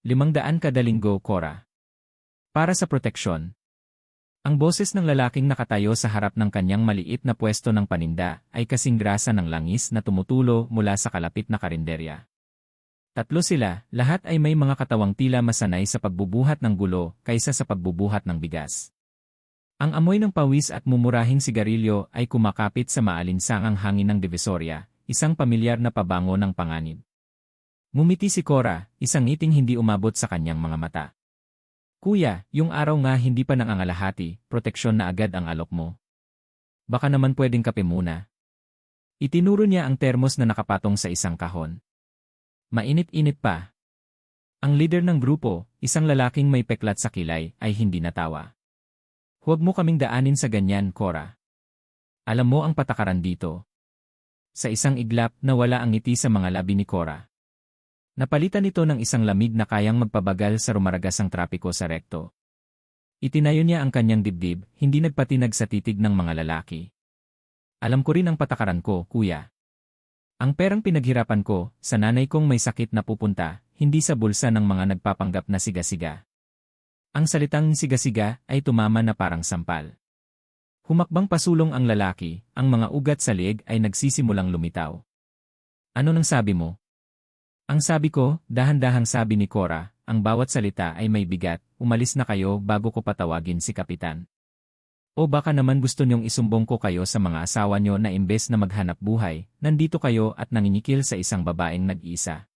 500 kada linggo, Cora. Para sa proteksyon. Ang boses ng lalaking nakatayo sa harap ng kanyang maliit na pwesto ng paninda ay kasing grasa ng langis na tumutulo mula sa kalapit na karinderya. Tatlo sila, lahat ay may mga katawang tila masanay sa pagbubuhat ng gulo kaysa sa pagbubuhat ng bigas. Ang amoy ng pawis at mumurahing sigarilyo ay kumakapit sa maalinsangang hangin ng Divisoria, isang pamilyar na pabango ng panganib. Ngumiti si Cora, isang ngiting hindi umabot sa kanyang mga mata. Kuya, yung araw nga hindi pa nangangalahati, proteksyon na agad ang alok mo. Baka naman pwedeng kape muna. Itinuro niya ang termos na nakapatong sa isang kahon. Mainit-init pa. Ang leader ng grupo, isang lalaking may peklat sa kilay, ay hindi natawa. Huwag mo kaming daanin sa ganyan, Cora. Alam mo ang patakaran dito. Sa isang iglap, nawala ang ngiti sa mga labi ni Cora. Napalitan ito ng isang lamig na kayang magpabagal sa rumaragasang trapiko sa rekto. Itinayo niya ang kanyang dibdib, hindi nagpatinag sa titig ng mga lalaki. Alam ko rin ang patakaran ko, kuya. Ang perang pinaghirapan ko, sa nanay kong may sakit na pupunta, hindi sa bulsa ng mga nagpapanggap na siga-siga. Ang salitang siga-siga ay tumama na parang sampal. Humakbang pasulong ang lalaki, ang mga ugat sa leeg ay nagsisimulang lumitaw. Ano nang sabi mo? Ang sabi ko, dahan-dahang sabi ni Cora, ang bawat salita ay may bigat, umalis na kayo bago ko patawagin si Kapitan. O baka naman gusto niyong isumbong ko kayo sa mga asawa niyo na imbes na maghanap buhay, nandito kayo at nanginikil sa isang babaeng nag-iisa.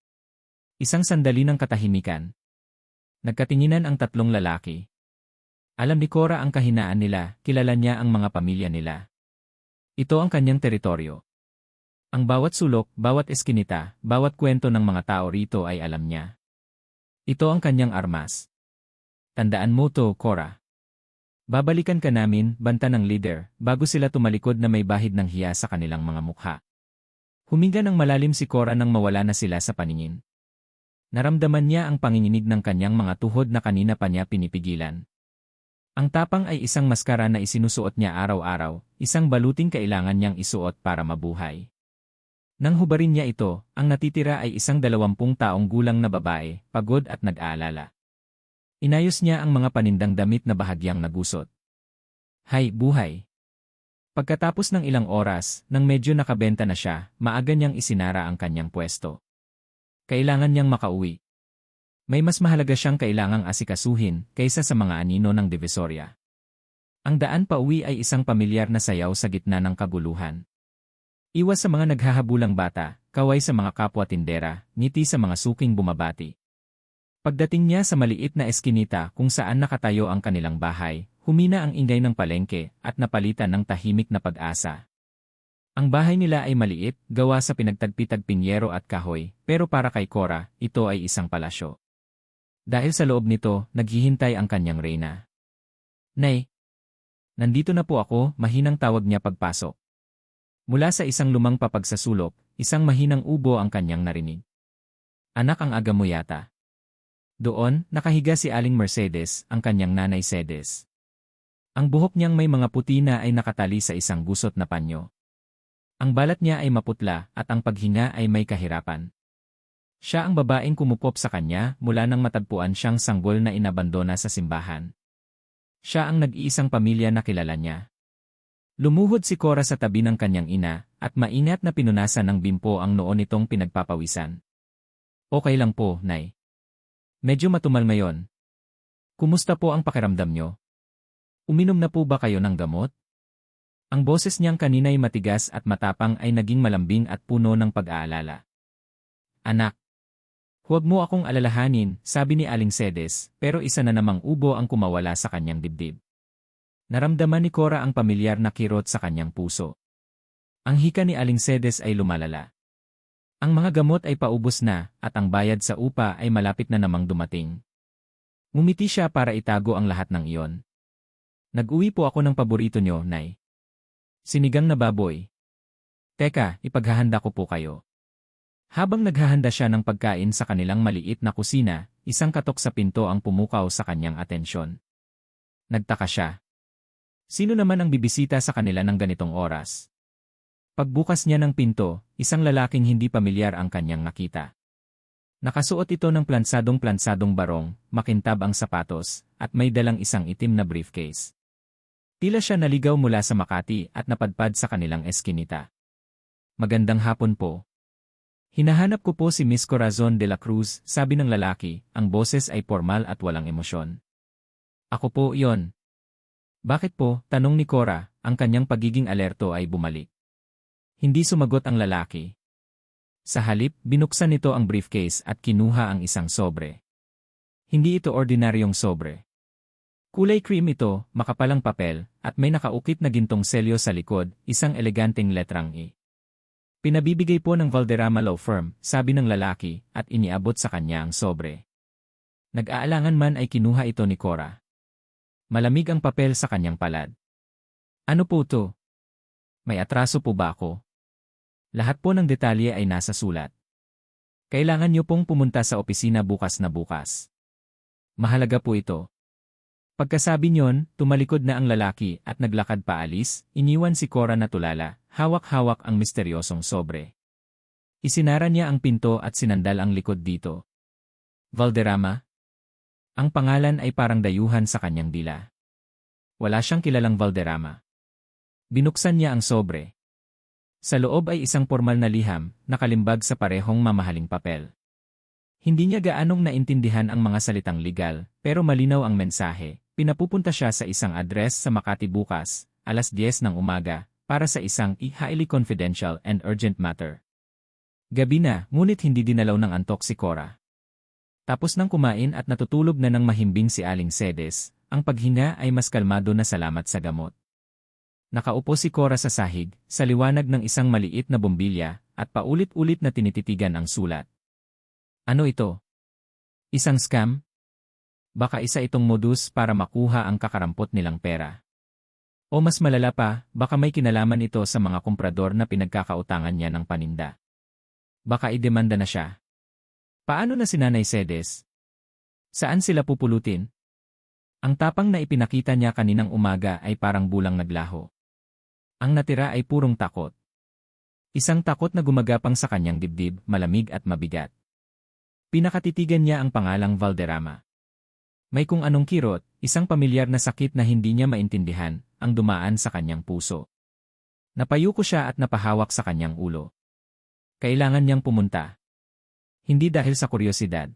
Isang sandali ng katahimikan. Nagkatinginan ang tatlong lalaki. Alam ni Cora ang kahinaan nila, kilala niya ang mga pamilya nila. Ito ang kanyang teritoryo. Ang bawat sulok, bawat eskinita, bawat kwento ng mga tao rito ay alam niya. Ito ang kanyang armas. Tandaan mo to, Cora. Babalikan ka namin, banta ng leader, bago sila tumalikod na may bahid ng hiya sa kanilang mga mukha. Huminga ng malalim si Cora nang mawala na sila sa paningin. Naramdaman niya ang panginginig ng kanyang mga tuhod na kanina pa niya pinipigilan. Ang tapang ay isang maskara na isinusuot niya araw-araw, isang baluting kailangan niyang isuot para mabuhay. Nang hubarin niya ito, ang natitira ay isang 20 taong gulang na babae, pagod at nag-aalala. Inayos niya ang mga panindang damit na bahagyang nagusot. Hay, buhay! Pagkatapos ng ilang oras, nang medyo nakabenta na siya, maaga niyang isinara ang kanyang pwesto. Kailangan niyang makauwi. May mas mahalaga siyang kailangang asikasuhin kaysa sa mga anino ng Divisoria. Ang daan pa uwi ay isang pamilyar na sayaw sa gitna ng kaguluhan. Iwas sa mga naghahabulang bata, kaway sa mga kapwa tindera, ngiti sa mga suking bumabati. Pagdating niya sa maliit na eskinita kung saan nakatayo ang kanilang bahay, humina ang ingay ng palengke at napalitan ng tahimik na pag-asa. Ang bahay nila ay maliit, gawa sa pinagtagpi-tagping yero at kahoy, pero para kay Cora, ito ay isang palasyo. Dahil sa loob nito, naghihintay ang kanyang reyna. Nay! Nandito na po ako, mahinang tawag niya pagpasok. Mula sa isang lumang papagsasulok, isang mahinang ubo ang kanyang narinig. Anak, ang aga mo yata. Doon, nakahiga si Aling Mercedes, ang kanyang nanay Cedes. Ang buhok niyang may mga puti na ay nakatali sa isang gusot na panyo. Ang balat niya ay maputla at ang paghinga ay may kahirapan. Siya ang babaeng kumupop sa kanya mula nang matagpuan siyang sanggol na inabandona sa simbahan. Siya ang nag-iisang pamilya na kilala niya. Lumuhod si Cora sa tabi ng kanyang ina, at maingat na pinunasan ng bimpo ang noo nitong pinagpapawisan. Okay lang po, Nay. Medyo matumal ngayon. Kumusta po ang pakiramdam nyo? Uminom na po ba kayo ng gamot? Ang boses niyang kanina'y matigas at matapang ay naging malambing at puno ng pag-aalala. Anak. Huwag mo akong alalahanin, sabi ni Aling Cedes, pero isa na namang ubo ang kumawala sa kanyang dibdib. Naramdaman ni Cora ang pamilyar na kirot sa kanyang puso. Ang hika ni Aling Cedes ay lumalala. Ang mga gamot ay paubos na, at ang bayad sa upa ay malapit na namang dumating. Ngumiti siya para itago ang lahat ng iyon. Nag-uwi po ako ng paborito nyo, Nay. Sinigang na baboy. Teka, ipaghahanda ko po kayo. Habang naghahanda siya ng pagkain sa kanilang maliit na kusina, isang katok sa pinto ang pumukaw sa kanyang atensyon. Nagtaka siya. Sino naman ang bibisita sa kanila ng ganitong oras? Pagbukas niya ng pinto, isang lalaking hindi pamilyar ang kanyang nakita. Nakasuot ito ng plansadong-plansadong barong, makintab ang sapatos, at may dalang isang itim na briefcase. Tila siya naligaw mula sa Makati at napadpad sa kanilang eskinita. Magandang hapon po. Hinahanap ko po si Miss Corazon de la Cruz, sabi ng lalaki, ang boses ay formal at walang emosyon. Ako po yon. Bakit po, tanong ni Cora, ang kanyang pagiging alerto ay bumalik. Hindi sumagot ang lalaki. Sa halip, binuksan nito ang briefcase at kinuha ang isang sobre. Hindi ito ordinaryong sobre. Kulay cream ito, makapalang papel, at may nakaukit na gintong selyo sa likod, isang eleganteng letrang E. Pinabibigay po ng Valderrama Law Firm, sabi ng lalaki, at iniabot sa kanya ang sobre. Nag-aalangan man ay kinuha ito ni Cora. Malamig ang papel sa kanyang palad. Ano po to? May atraso po ba ako? Lahat po ng detalye ay nasa sulat. Kailangan niyo pong pumunta sa opisina bukas na bukas. Mahalaga po ito. Pagkasabi niyon, tumalikod na ang lalaki at naglakad paalis, iniwan si Cora na tulala, hawak-hawak ang misteryosong sobre. Isinara niya ang pinto at sinandal ang likod dito. Valderrama? Ang pangalan ay parang dayuhan sa kanyang dila. Wala siyang kilalang Valderrama. Binuksan niya ang sobre. Sa loob ay isang formal na liham, nakalimbag sa parehong mamahaling papel. Hindi niya gaanong naintindihan ang mga salitang legal, pero malinaw ang mensahe. Pinapupunta siya sa isang address sa Makati bukas, alas 10 ng umaga, para sa isang highly confidential and urgent matter. Gabi na, ngunit hindi dinalaw ng antok si Cora. Tapos nang kumain at natutulog na ng mahimbing si Aling Cedes, ang paghinga ay mas kalmado na salamat sa gamot. Nakaupo si Cora sa sahig, sa liwanag ng isang maliit na bombilya, at paulit-ulit na tinititigan ang sulat. Ano ito? Isang scam? Baka isa itong modus para makuha ang kakarampot nilang pera. O mas malala pa, baka may kinalaman ito sa mga komprador na pinagkakautangan niya ng paninda. Baka idemanda na siya. Paano na si Nanay Cedes? Saan sila pupulutin? Ang tapang na ipinakita niya kaninang umaga ay parang bulang naglaho. Ang natira ay purong takot. Isang takot na gumagapang sa kanyang dibdib, malamig at mabigat. Pinakatitigan niya ang pangalang Valderrama. May kung anong kirot, isang pamilyar na sakit na hindi niya maintindihan, ang dumaan sa kanyang puso. Napayuko siya at napahawak sa kanyang ulo. Kailangan niyang pumunta. Hindi dahil sa kuryosidad.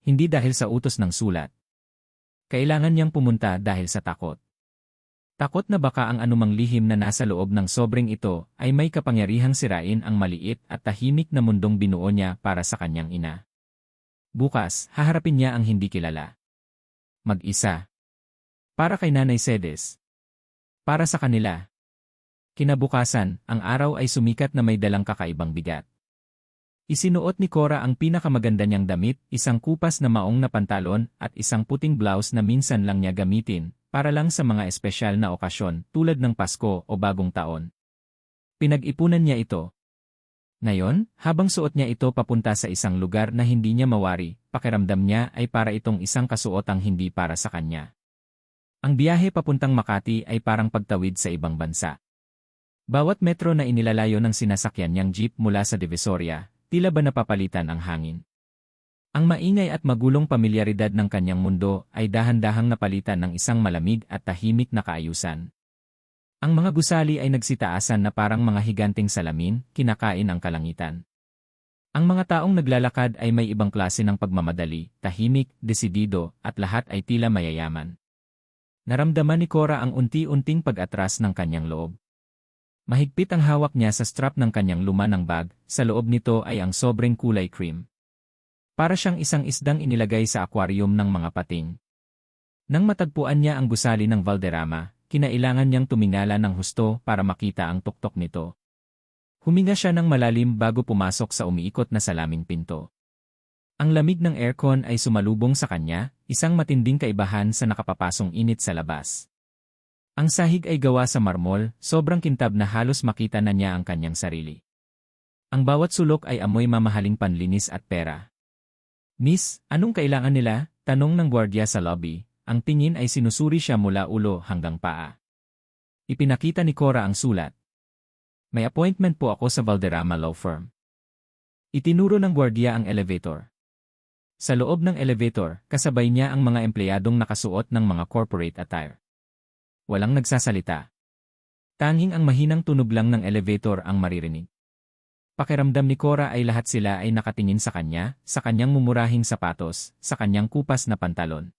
Hindi dahil sa utos ng sulat. Kailangan niyang pumunta dahil sa takot. Takot na baka ang anumang lihim na nasa loob ng sobreng ito ay may kapangyarihang sirain ang maliit at tahimik na mundong binuo niya para sa kanyang ina. Bukas, haharapin niya ang hindi kilala. Mag-isa. Para kay Nanay Cedes. Para sa kanila. Kinabukasan, ang araw ay sumikat na may dalang kakaibang bigat. Isinuot ni Cora ang pinakamaganda niyang damit, isang kupas na maong na pantalon at isang puting blouse na minsan lang niya gamitin, para lang sa mga espesyal na okasyon tulad ng Pasko o Bagong Taon. Pinag-ipunan niya ito. Ngayon, habang suot niya ito papunta sa isang lugar na hindi niya mawari, pakiramdam niya ay para itong isang kasuotang hindi para sa kanya. Ang biyahe papuntang Makati ay parang pagtawid sa ibang bansa. Bawat metro na inilalayo ng sinasakyan niyang jeep mula sa Divisoria, tila ba napapalitan ang hangin. Ang maingay at magulong pamilyaridad ng kanyang mundo ay dahan-dahang napalitan ng isang malamig at tahimik na kaayusan. Ang mga gusali ay nagsitaasan na parang mga higanteng salamin, kinakain ang kalangitan. Ang mga taong naglalakad ay may ibang klase ng pagmamadali, tahimik, desidido, at lahat ay tila mayayaman. Naramdaman ni Cora ang unti-unting pag-atras ng kanyang loob. Mahigpit ang hawak niya sa strap ng kanyang lumanang bag, sa loob nito ay ang sobreng kulay cream. Para siyang isang isdang inilagay sa aquarium ng mga pating. Nang matagpuan niya ang gusali ng Valderrama, kinailangan niyang tumingala ng husto para makita ang tuktok nito. Huminga siya ng malalim bago pumasok sa umiikot na salaming pinto. Ang lamig ng aircon ay sumalubong sa kanya, isang matinding kaibahan sa nakapapasong init sa labas. Ang sahig ay gawa sa marmol, sobrang kintab na halos makita na niya ang kanyang sarili. Ang bawat sulok ay amoy mamahaling panlinis at pera. Miss, anong kailangan nila? Tanong ng gwardiya sa lobby. Ang tingin ay sinusuri siya mula ulo hanggang paa. Ipinakita ni Cora ang sulat. May appointment po ako sa Valderrama Law Firm. Itinuro ng gwardiya ang elevator. Sa loob ng elevator, kasabay niya ang mga empleyadong nakasuot ng mga corporate attire. Walang nagsasalita. Tanging ang mahinang tunog lang ng elevator ang maririnig. Pakiramdam ni Cora ay lahat sila ay nakatingin sa kanya, sa kanyang mumurahing sapatos, sa kanyang kupas na pantalon.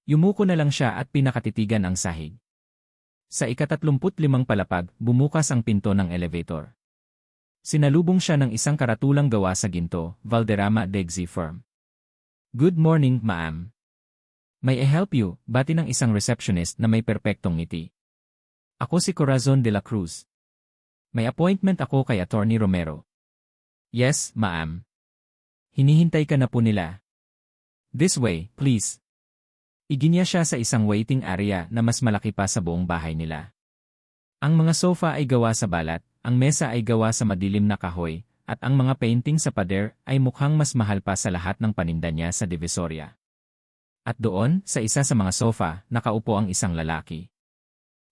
Yumuko na lang siya at pinakatitigan ang sahig. Sa ika-35 palapag, bumukas ang pinto ng elevator. Sinalubong siya ng isang karatulang gawa sa ginto, Valderrama Degzi Firm. "Good morning, ma'am. May I help you?" bati ng isang receptionist na may perpektong ngiti. "Ako si Corazon de la Cruz. May appointment ako kay Attorney Romero." "Yes, ma'am. Hinihintay ka na po nila. This way, please." Iginya siya sa isang waiting area na mas malaki pa sa buong bahay nila. Ang mga sofa ay gawa sa balat, ang mesa ay gawa sa madilim na kahoy, at ang mga painting sa pader ay mukhang mas mahal pa sa lahat ng paninda niya sa Divisoria. At doon, sa isa sa mga sofa, nakaupo ang isang lalaki.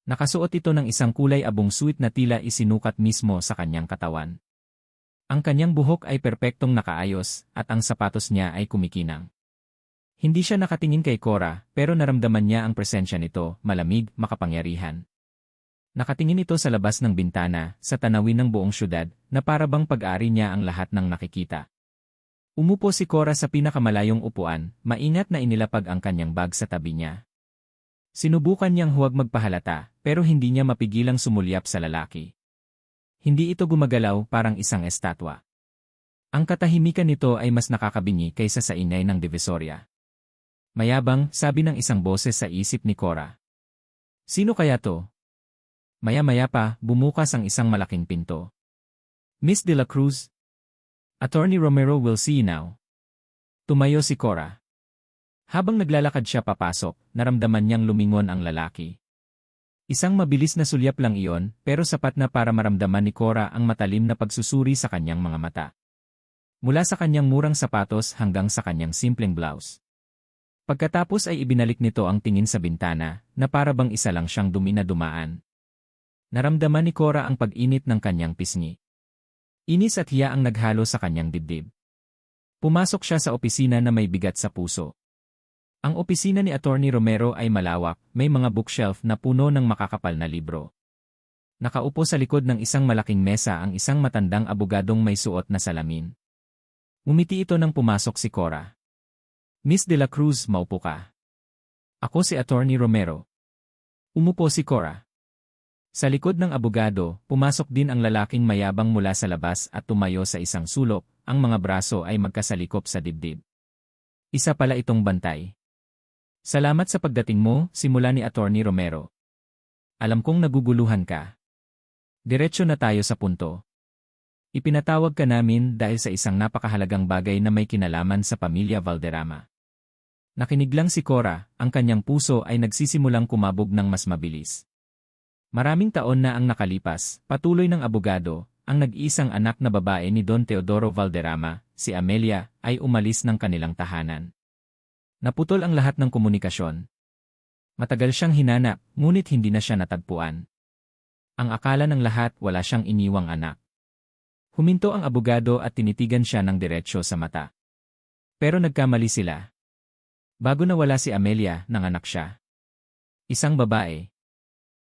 Nakasuot ito ng isang kulay abong suit na tila isinukat mismo sa kanyang katawan. Ang kanyang buhok ay perpektong nakaayos, at ang sapatos niya ay kumikinang. Hindi siya nakatingin kay Cora, pero naramdaman niya ang presensya nito, malamig, makapangyarihan. Nakatingin ito sa labas ng bintana, sa tanawin ng buong syudad, na para bang pag-ari niya ang lahat ng nakikita. Umupo si Cora sa pinakamalayong upuan, maingat na inilapag ang kanyang bag sa tabi niya. Sinubukan niyang huwag magpahalata, pero hindi niya mapigilang sumulyap sa lalaki. Hindi ito gumagalaw parang isang estatwa. Ang katahimikan nito ay mas nakakabingi kaysa sa ingay ng Divisoria. "Mayabang," sabi ng isang boses sa isip ni Cora. "Sino kaya to?" Maya-maya pa, bumukas ang isang malaking pinto. "Miss de la Cruz? Attorney Romero will see you now." Tumayo si Cora. Habang naglalakad siya papasok, naramdaman niyang lumingon ang lalaki. Isang mabilis na sulyap lang iyon, pero sapat na para maramdaman ni Cora ang matalim na pagsusuri sa kanyang mga mata. Mula sa kanyang murang sapatos hanggang sa kanyang simpleng blouse. Pagkatapos ay ibinalik nito ang tingin sa bintana, na para bang isa lang siyang dumi na dumaan. Naramdaman ni Cora ang pag-init ng kanyang pisngi. Inis at hiya ang naghalo sa kanyang dibdib. Pumasok siya sa opisina na may bigat sa puso. Ang opisina ni Attorney Romero ay malawak, may mga bookshelf na puno ng makakapal na libro. Nakaupo sa likod ng isang malaking mesa ang isang matandang abogadong may suot na salamin. Umiti ito nang pumasok si Cora. "Miss de la Cruz, maupo ka." "Ako si Attorney Romero." Umupo si Cora. Sa likod ng abogado, pumasok din ang lalaking mayabang mula sa labas at tumayo sa isang sulok, ang mga braso ay magkasalikop sa dibdib. Isa pala itong bantay. "Salamat sa pagdating mo," simula ni Attorney Romero. "Alam kong naguguluhan ka. Diretso na tayo sa punto. Ipinatawag ka namin dahil sa isang napakahalagang bagay na may kinalaman sa pamilya Valderrama." Nakinig lang si Cora, ang kanyang puso ay nagsisimulang kumabog ng mas mabilis. Maraming taon na ang nakalipas, patuloy ng abogado, ang nag-iisang anak na babae ni Don Teodoro Valderrama, si Amelia, ay umalis ng kanilang tahanan. Naputol ang lahat ng komunikasyon. Matagal siyang hinanap, ngunit hindi na siya natagpuan. Ang akala ng lahat wala siyang iniwang anak. Huminto ang abogado at tinitigan siya ng diretsyo sa mata. Pero nagkamali sila. Bago nawala si Amelia, nanganak siya. Isang babae.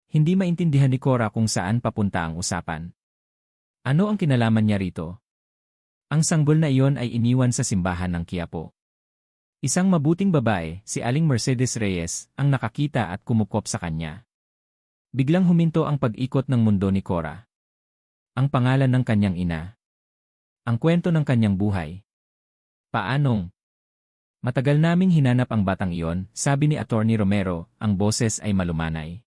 Hindi maintindihan ni Cora kung saan papunta ang usapan. Ano ang kinalaman niya rito? Ang sanggol na iyon ay iniwan sa simbahan ng Quiapo. Isang mabuting babae, si Aling Mercedes Reyes, ang nakakita at kumukop sa kanya. Biglang huminto ang pag-ikot ng mundo ni Cora. Ang pangalan ng kanyang ina. Ang kwento ng kanyang buhay. Paanong? Matagal naming hinanap ang batang iyon, sabi ni Attorney Romero, ang boses ay malumanay.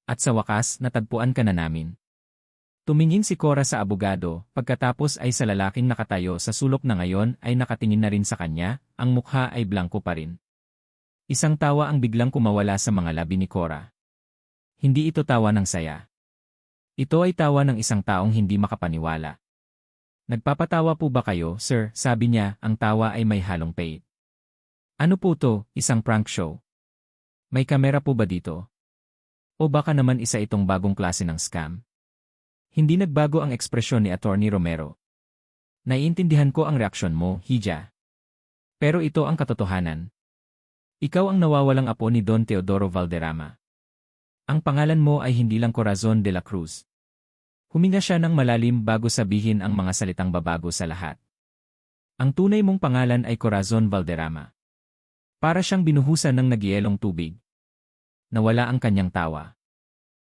At sa wakas, natagpuan ka na namin. Tumingin si Cora sa abogado, pagkatapos ay sa lalaking nakatayo sa sulok na ngayon ay nakatingin na rin sa kanya, ang mukha ay blanko pa rin. Isang tawa ang biglang kumawala sa mga labi ni Cora. Hindi ito tawa ng saya. Ito ay tawa ng isang taong hindi makapaniwala. "Nagpapatawa po ba kayo, sir?" sabi niya, ang tawa ay may halong pait. "Ano po to, isang prank show? May kamera po ba dito? O baka naman isa itong bagong klase ng scam?" Hindi nagbago ang ekspresyon ni Attorney Romero. "Naiintindihan ko ang reaksyon mo, Hija. Pero ito ang katotohanan. Ikaw ang nawawalang apo ni Don Teodoro Valderrama. Ang pangalan mo ay hindi lang Corazon de la Cruz. Huminga siya ng malalim bago sabihin ang mga salitang babago sa lahat. Ang tunay mong pangalan ay Corazon Valderrama. Para siyang binuhusan ng nagyelong tubig. Nawala ang kanyang tawa.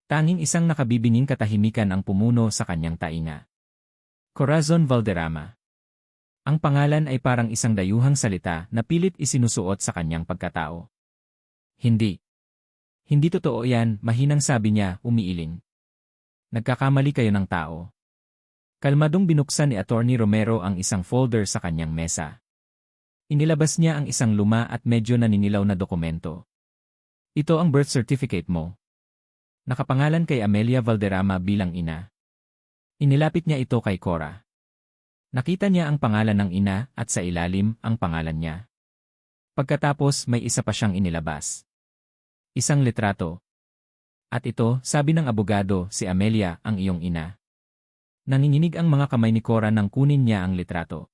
Tanging isang nakabibinging katahimikan ang pumuno sa kanyang tainga. Corazon Valderrama. Ang pangalan ay parang isang dayuhang salita na pilit isinusuot sa kanyang pagkatao. Hindi. Hindi totoo yan, mahinang sabi niya, umiiling. Nagkakamali kayo ng tao. Kalmadong binuksan ni Attorney Romero ang isang folder sa kanyang mesa. Inilabas niya ang isang luma at medyo naninilaw na dokumento. Ito ang birth certificate mo. Nakapangalan kay Amelia Valderrama bilang ina. Inilapit niya ito kay Cora. Nakita niya ang pangalan ng ina at sa ilalim ang pangalan niya. Pagkatapos may isa pa siyang inilabas. Isang litrato. At ito, sabi ng abogado, si Amelia ang iyong ina. Nanginginig ang mga kamay ni Cora nang kunin niya ang litrato.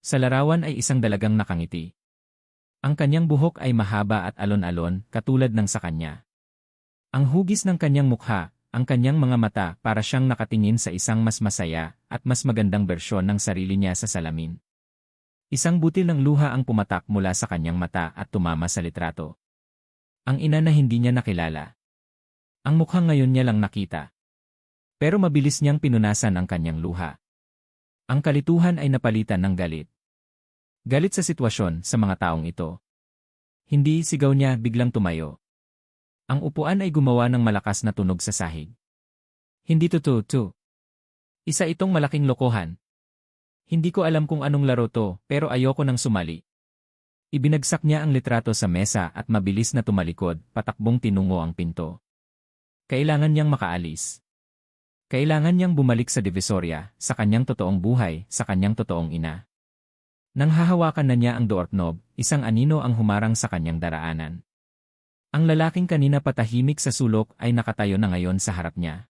Sa larawan ay isang dalagang nakangiti. Ang kanyang buhok ay mahaba at alon-alon, katulad ng sa kanya. Ang hugis ng kanyang mukha, ang kanyang mga mata para siyang nakatingin sa isang mas masaya at mas magandang bersyon ng sarili niya sa salamin. Isang butil ng luha ang pumatak mula sa kanyang mata at tumama sa litrato. Ang ina na hindi niya nakilala. Ang mukha ngayon niya lang nakita. Pero mabilis niyang pinunasan ang kanyang luha. Ang kalituhan ay napalitan ng galit. Galit sa sitwasyon sa mga taong ito. Hindi, sigaw niya, biglang tumayo. Ang upuan ay gumawa ng malakas na tunog sa sahig. Hindi totoo. Isa itong malaking lokohan. Hindi ko alam kung anong laro to, pero ayoko nang sumali. Ibinagsak niya ang litrato sa mesa at mabilis na tumalikod, patakbong tinungo ang pinto. Kailangan niyang makaalis. Kailangan niyang bumalik sa Divisoria, sa kanyang totoong buhay, sa kanyang totoong ina. Nang hahawakan na niya ang doorknob, isang anino ang humarang sa kanyang daraanan. Ang lalaking kanina patahimik sa sulok ay nakatayo na ngayon sa harap niya.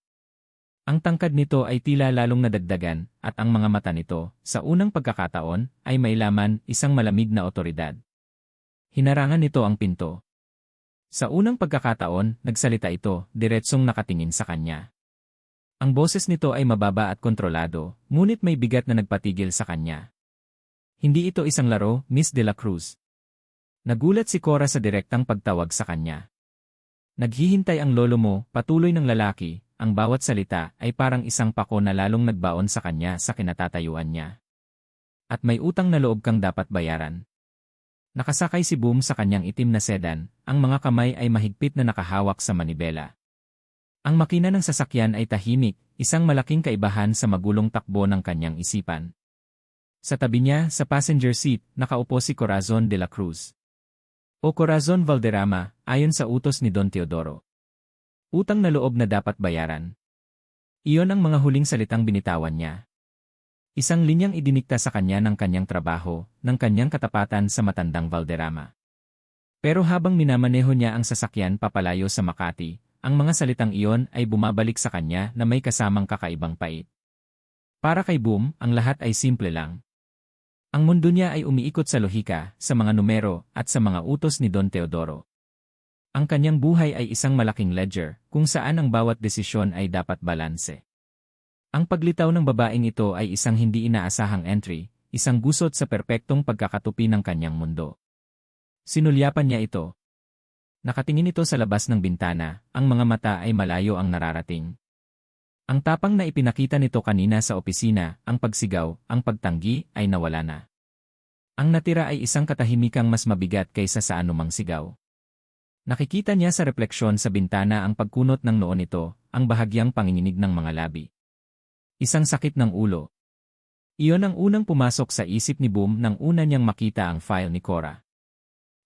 Ang tangkad nito ay tila lalong nadagdagan at ang mga mata nito, sa unang pagkakataon, ay may laman, isang malamig na otoridad. Hinarangan nito ang pinto. Sa unang pagkakataon, nagsalita ito, diretsong nakatingin sa kanya. Ang boses nito ay mababa at kontrolado, ngunit may bigat na nagpatigil sa kanya. Hindi ito isang laro, Miss de la Cruz. Nagulat si Cora sa direktang pagtawag sa kanya. Naghihintay ang lolo mo, patuloy ng lalaki, ang bawat salita ay parang isang pako na lalong nagbaon sa kanya sa kinatatayuan niya. At may utang na loob kang dapat bayaran. Nakasakay si Boom sa kanyang itim na sedan, ang mga kamay ay mahigpit na nakahawak sa manibela. Ang makina ng sasakyan ay tahimik, isang malaking kaibahan sa magulong takbo ng kanyang isipan. Sa tabi niya, sa passenger seat, nakaupo si Corazon de la Cruz. O Corazon Valderrama, ayon sa utos ni Don Teodoro. Utang na loob na dapat bayaran. Iyon ang mga huling salitang binitawan niya. Isang linyang idinikta sa kanya ng kanyang trabaho, ng kanyang katapatan sa matandang Valderrama. Pero habang minamaneho niya ang sasakyan papalayo sa Makati, ang mga salitang iyon ay bumabalik sa kanya na may kasamang kakaibang pait. Para kay Boom, ang lahat ay simple lang. Ang mundo niya ay umiikot sa lohika, sa mga numero, at sa mga utos ni Don Teodoro. Ang kanyang buhay ay isang malaking ledger, kung saan ang bawat desisyon ay dapat balanse. Ang paglitaw ng babaeng ito ay isang hindi inaasahang entry, isang gusot sa perpektong pagkakatupi ng kanyang mundo. Sinulyapan niya ito. Nakatingin ito sa labas ng bintana, ang mga mata ay malayo ang nararating. Ang tapang na ipinakita nito kanina sa opisina, ang pagsigaw, ang pagtanggi, ay nawala na. Ang natira ay isang katahimikang mas mabigat kaysa sa anumang sigaw. Nakikita niya sa refleksyon sa bintana ang pagkunot ng noo nito, ang bahagyang panginginig ng mga labi. Isang sakit ng ulo. Iyon ang unang pumasok sa isip ni Boom nang una niyang makita ang file ni Cora.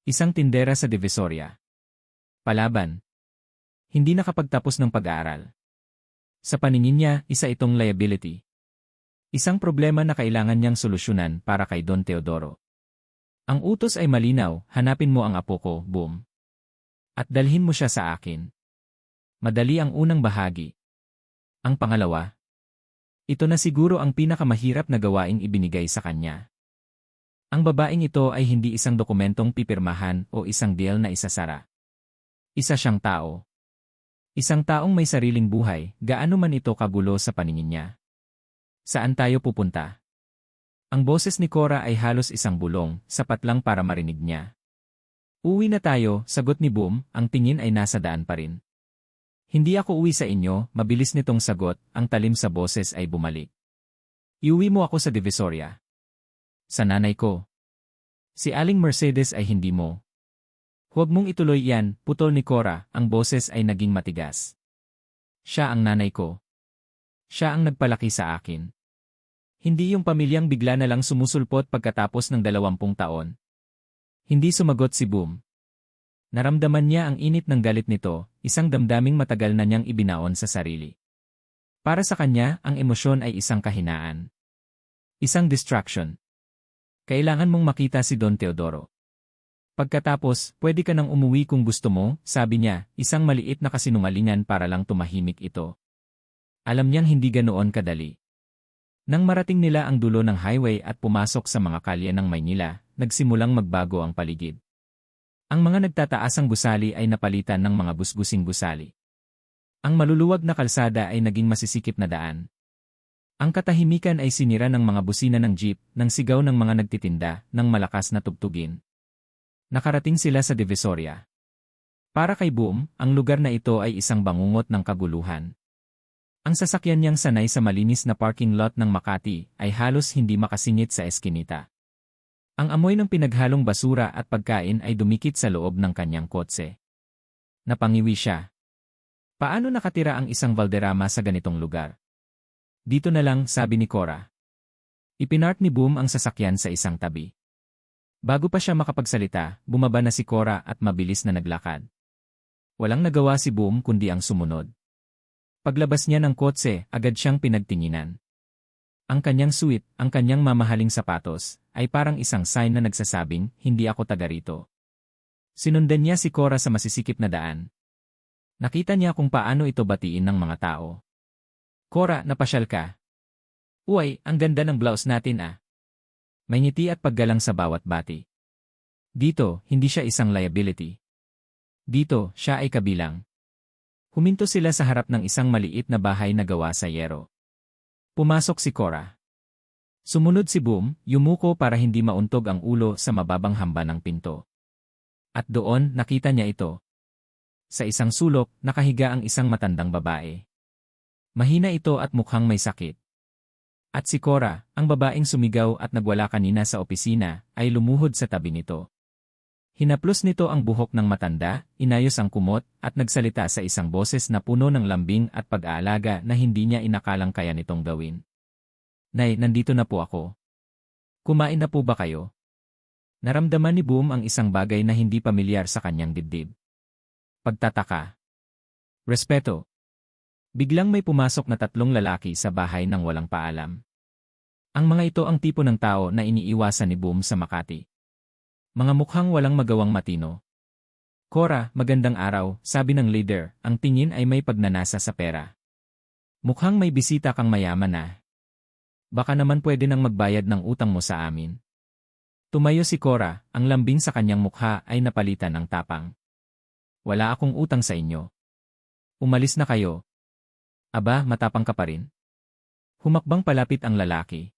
Isang tindera sa Divisoria. Palaban. Hindi nakapagtapos ng pag-aaral. Sa paningin niya, isa itong liability. Isang problema na kailangan niyang solusyonan para kay Don Teodoro. Ang utos ay malinaw, hanapin mo ang apo ko, Boom. At dalhin mo siya sa akin. Madali ang unang bahagi. Ang pangalawa. Ito na siguro ang pinakamahirap na gawaing ibinigay sa kanya. Ang babaeng ito ay hindi isang dokumentong pipirmahan o isang deal na isasara. Isa siyang tao. Isang taong may sariling buhay, gaano man ito kagulo sa paningin niya. Saan tayo pupunta? Ang boses ni Cora ay halos isang bulong, sapat lang para marinig niya. Uwi na tayo, sagot ni Boom, ang tingin ay nasa daan pa rin. Hindi ako uwi sa inyo, mabilis nitong sagot, ang talim sa boses ay bumalik. Iuwi mo ako sa Divisoria. Sa nanay ko. Si Aling Mercedes ay hindi mo. Huwag mong ituloy yan, putol ni Cora, ang boses ay naging matigas. Siya ang nanay ko. Siya ang nagpalaki sa akin. Hindi yung pamilyang bigla na lang sumusulpot pagkatapos ng 20 taon. Hindi sumagot si Boom. Naramdaman niya ang init ng galit nito, isang damdaming matagal na niyang ibinaon sa sarili. Para sa kanya, ang emosyon ay isang kahinaan. Isang distraction. Kailangan mong makita si Don Teodoro. Pagkatapos, pwede ka nang umuwi kung gusto mo, sabi niya, isang maliit na kasinungalingan para lang tumahimik ito. Alam niyang hindi ganoon kadali. Nang marating nila ang dulo ng highway at pumasok sa mga kalye ng Maynila, nagsimulang magbago ang paligid. Ang mga nagtataasang gusali ay napalitan ng mga busbusing gusali. Ang maluluwag na kalsada ay naging masisikip na daan. Ang katahimikan ay sinira ng mga busina ng jeep, ng sigaw ng mga nagtitinda, ng malakas na tugtugin. Nakarating sila sa Divisoria. Para kay Boom, ang lugar na ito ay isang bangungot ng kaguluhan. Ang sasakyan niyang sanay sa malinis na parking lot ng Makati ay halos hindi makasingit sa eskinita. Ang amoy ng pinaghalong basura at pagkain ay dumikit sa loob ng kanyang kotse. Napangiwi siya. Paano nakatira ang isang Valderrama sa ganitong lugar? Dito na lang, sabi ni Cora. Ipinark ni Boom ang sasakyan sa isang tabi. Bago pa siya makapagsalita, bumaba na si Cora at mabilis na naglakad. Walang nagawa si Boom kundi ang sumunod. Paglabas niya ng kotse, agad siyang pinagtinginan. Ang kanyang suit, ang kanyang mamahaling sapatos, ay parang isang sign na nagsasabing, hindi ako taga rito. Sinundan niya si Cora sa masisikip na daan. Nakita niya kung paano ito batiin ng mga tao. Cora, napasyal ka. Uy, ang ganda ng blouse natin ah. May ngiti at paggalang sa bawat bati. Dito, hindi siya isang liability. Dito, siya ay kabilang. Huminto sila sa harap ng isang maliit na bahay na gawa sa yero. Pumasok si Cora. Sumunod si Boom, yumuko para hindi mauntog ang ulo sa mababang hamba ng pinto. At doon, nakita niya ito. Sa isang sulok, nakahiga ang isang matandang babae. Mahina ito at mukhang may sakit. At si Cora, ang babaeng sumigaw at nagwala kanina sa opisina, ay lumuhod sa tabi nito. Hinaplos nito ang buhok ng matanda, inayos ang kumot, at nagsalita sa isang boses na puno ng lambing at pag-aalaga na hindi niya inakalang kaya nitong gawin. Nay, nandito na po ako. Kumain na po ba kayo? Naramdaman ni Boom ang isang bagay na hindi pamilyar sa kanyang dibdib. Pagtataka. Respeto. Biglang may pumasok na 3 lalaki sa bahay nang walang paalam. Ang mga ito ang tipo ng tao na iniiwasan ni Boom sa Makati. Mga mukhang walang magawang matino. Cora, magandang araw, sabi ng leader, ang tingin ay may pagnanasa sa pera. Mukhang may bisita kang mayaman na. Baka naman pwede nang magbayad ng utang mo sa amin. Tumayo si Cora, ang lambing sa kanyang mukha ay napalitan ng tapang. Wala akong utang sa inyo. Umalis na kayo. Aba, matapang ka pa rin. Humakbang palapit ang lalaki.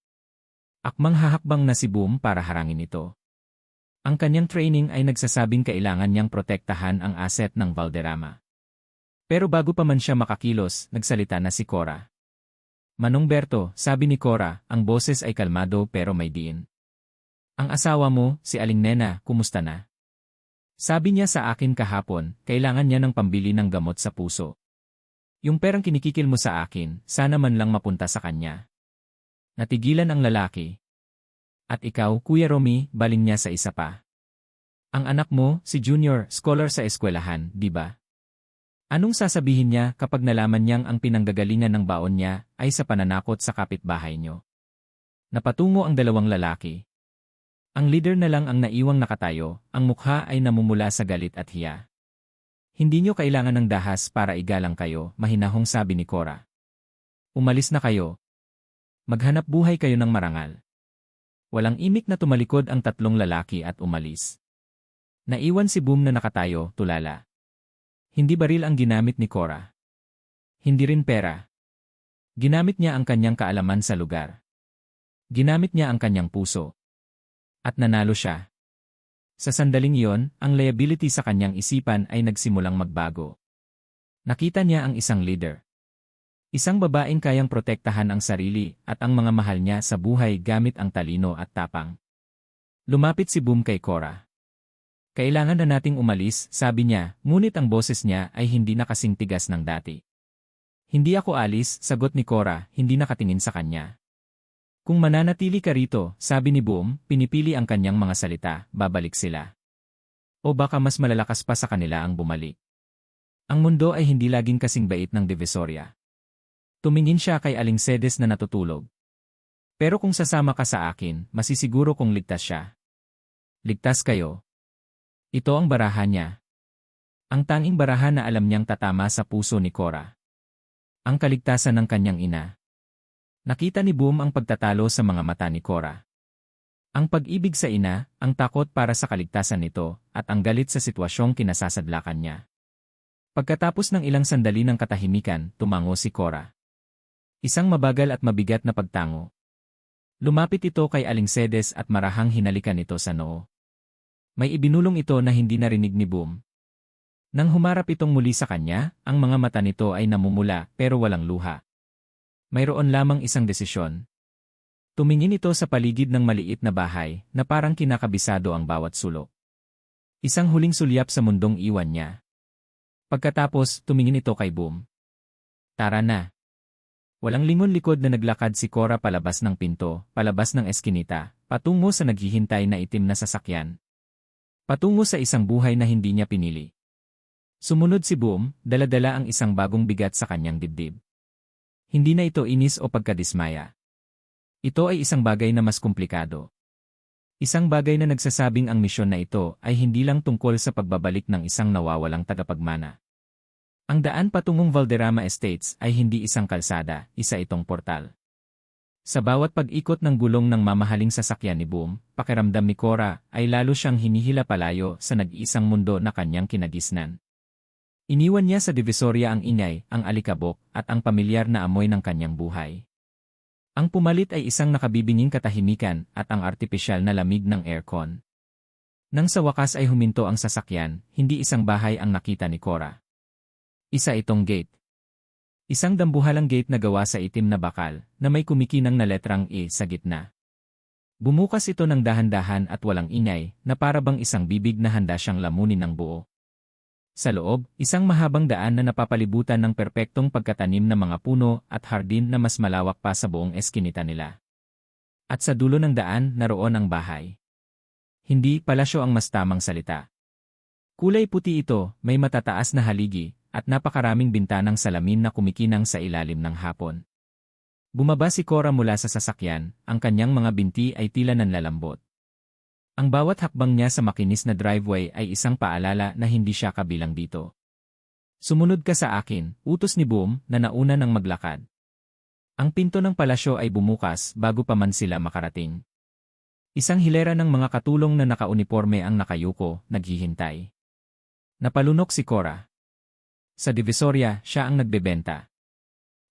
Akmang hahakbang na si Boom para harangin ito. Ang kanyang training ay nagsasabing kailangan niyang protektahan ang asset ng Valderrama. Pero bago pa man siya makakilos, nagsalita na si Cora. Manong Berto, sabi ni Cora, ang boses ay kalmado pero may diin. Ang asawa mo, si Aling Nena, kumusta na? Sabi niya sa akin kahapon, kailangan niya ng pambili ng gamot sa puso. Yung perang kinikikil mo sa akin, sana man lang mapunta sa kanya. Natigilan ang lalaki. At ikaw, Kuya Romy, baling niya sa isa pa. Ang anak mo, si Junior, scholar sa eskwelahan, di ba? Anong sasabihin niya kapag nalaman niyang ang pinanggagalingan ng baon niya ay sa pananakot sa kapitbahay niyo? Napatungo ang 2 lalaki. Ang leader na lang ang naiwang nakatayo, ang mukha ay namumula sa galit at hiya. Hindi niyo kailangan ng dahas para igalang kayo, mahinahong sabi ni Cora. Umalis na kayo. Maghanap buhay kayo ng marangal. Walang imik na tumalikod ang tatlong lalaki at umalis. Naiwan si Boom na nakatayo, tulala. Hindi baril ang ginamit ni Cora. Hindi rin pera. Ginamit niya ang kanyang kaalaman sa lugar. Ginamit niya ang kanyang puso. At nanalo siya. Sa sandaling iyon, ang liability sa kanyang isipan ay nagsimulang magbago. Nakita niya ang isang leader. Isang babaeng kayang protektahan ang sarili at ang mga mahal niya sa buhay gamit ang talino at tapang. Lumapit si Boom kay Cora. Kailangan na nating umalis, sabi niya, ngunit ang boses niya ay hindi na kasing tigas ng dati. Hindi ako alis, sagot ni Cora, hindi nakatingin sa kanya. Kung mananatili ka rito, sabi ni Boom, pinipili ang kanyang mga salita, babalik sila. O baka mas malalakas pa sa kanila ang bumalik. Ang mundo ay hindi laging kasing bait ng Divisoria. Tumingin siya kay Aling Cedes na natutulog. Pero kung sasama ka sa akin, masisiguro kong ligtas siya. Ligtas kayo. Ito ang barahan niya. Ang tanging barahan na alam niyang tatama sa puso ni Cora. Ang kaligtasan ng kanyang ina. Nakita ni Boom ang pagtatalo sa mga mata ni Cora. Ang pag-ibig sa ina, ang takot para sa kaligtasan nito, at ang galit sa sitwasyong kinasasadlakan niya. Pagkatapos ng ilang sandali ng katahimikan, tumango si Cora. Isang mabagal at mabigat na pagtango. Lumapit ito kay Aling Cedes at marahang hinalikan ito sa noo. May ibinulong ito na hindi narinig ni Boom. Nang humarap itong muli sa kanya, ang mga mata nito ay namumula pero walang luha. Mayroon lamang isang desisyon. Tumingin ito sa paligid ng maliit na bahay na parang kinakabisado ang bawat sulok. Isang huling sulyap sa mundong iwan niya. Pagkatapos, tumingin ito kay Boom. Tara na. Walang lingon-likod na naglakad si Cora palabas ng pinto, palabas ng eskinita, patungo sa naghihintay na itim na sasakyan. Patungo sa isang buhay na hindi niya pinili. Sumunod si Boom, dala-dala ang isang bagong bigat sa kanyang dibdib. Hindi na ito inis o pagkadismaya. Ito ay isang bagay na mas komplikado. Isang bagay na nagsasabing ang misyon na ito ay hindi lang tungkol sa pagbabalik ng isang nawawalang tagapagmana. Ang daan patungong Valderrama Estates ay hindi isang kalsada, isa itong portal. Sa bawat pag-ikot ng gulong ng mamahaling sasakyan ni Boom, pakiramdam ni Cora ay lalo siyang hinihila palayo sa nag-iisang mundo na kanyang kinagisnan. Iniwan niya sa Divisoria ang ingay, ang alikabok, at ang pamilyar na amoy ng kanyang buhay. Ang pumalit ay isang nakabibinging katahimikan at ang artipisyal na lamig ng aircon. Nang sa wakas ay huminto ang sasakyan, hindi isang bahay ang nakita ni Cora. Isa itong gate. Isang dambuhalang gate na gawa sa itim na bakal, na may kumikinang na letrang E sa gitna. Bumukas ito ng dahan-dahan at walang ingay, na para bang isang bibig na handa siyang lamunin ng buo. Sa loob, isang mahabang daan na napapalibutan ng perpektong pagkatanim ng mga puno at hardin na mas malawak pa sa buong eskinita nila. At sa dulo ng daan, naroon ang bahay. Hindi palasyo ang mas tamang salita. Kulay puti ito, may matataas na haligi, at napakaraming bintanang salamin na kumikinang sa ilalim ng hapon. Bumaba si Cora mula sa sasakyan, ang kanyang mga binti ay tila nanlalambot. Ang bawat hakbang niya sa makinis na driveway ay isang paalala na hindi siya kabilang dito. Sumunod ka sa akin, utos ni Boom na nauna ng maglakad. Ang pinto ng palasyo ay bumukas bago pa man sila makarating. Isang hilera ng mga katulong na nakauniporme ang nakayuko, naghihintay. Napalunok si Cora. Sa Divisoria, siya ang nagbebenta.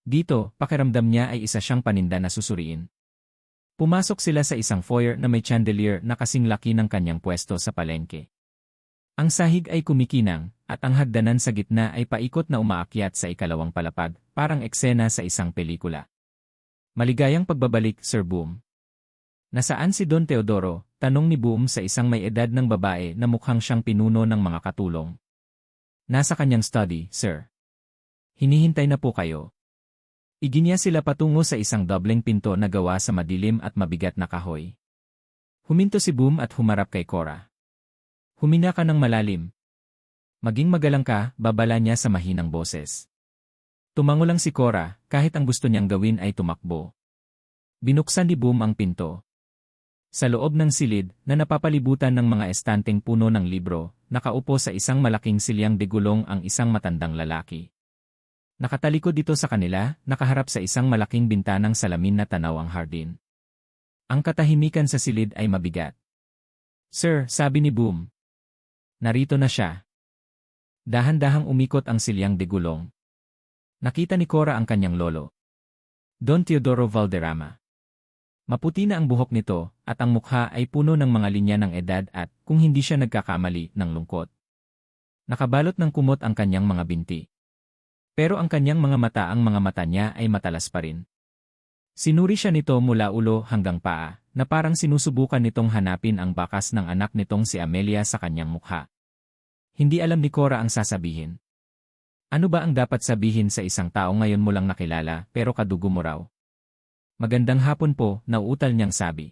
Dito, pakiramdam niya ay isa siyang paninda na susuriin. Pumasok sila sa isang foyer na may chandelier na kasing laki ng kanyang pwesto sa palengke. Ang sahig ay kumikinang, at ang hagdanan sa gitna ay paikot na umaakyat sa ikalawang palapag, parang eksena sa isang pelikula. Maligayang pagbabalik, Sir Boom. Nasaan si Don Teodoro? Tanong ni Boom sa isang may edad ng babae na mukhang siyang pinuno ng mga katulong. Nasa kanyang study, sir. Hinihintay na po kayo. Iginiya sila patungo sa isang dobleng pinto na gawa sa madilim at mabigat na kahoy. Huminto si Boom at humarap kay Cora. Huminga ka ng malalim. Maging magalang ka, babala niya sa mahinang boses. Tumango lang si Cora, kahit ang gusto niyang gawin ay tumakbo. Binuksan ni Boom ang pinto. Sa loob ng silid, na napapalibutan ng mga estanteng puno ng libro, nakaupo sa isang malaking silyang digulong ang isang matandang lalaki. Nakatalikod dito sa kanila, nakaharap sa isang malaking bintanang salamin na tanaw ang hardin. Ang katahimikan sa silid ay mabigat. Sir, sabi ni Boom. Narito na siya. Dahan-dahang umikot ang silyang digulong. Nakita ni Cora ang kanyang lolo. Don Teodoro Valderrama. Maputi na ang buhok nito, at ang mukha ay puno ng mga linya ng edad at, kung hindi siya nagkakamali, ng lungkot. Nakabalot ng kumot ang kanyang mga binti. Pero ang kanyang mga mata niya ay matalas pa rin. Sinuri siya nito mula ulo hanggang paa, na parang sinusubukan nitong hanapin ang bakas ng anak nitong si Amelia sa kanyang mukha. Hindi alam ni Cora ang sasabihin. Ano ba ang dapat sabihin sa isang tao ngayon mo lang nakilala pero kadugo mo raw? Magandang hapon po, nauutal niyang sabi.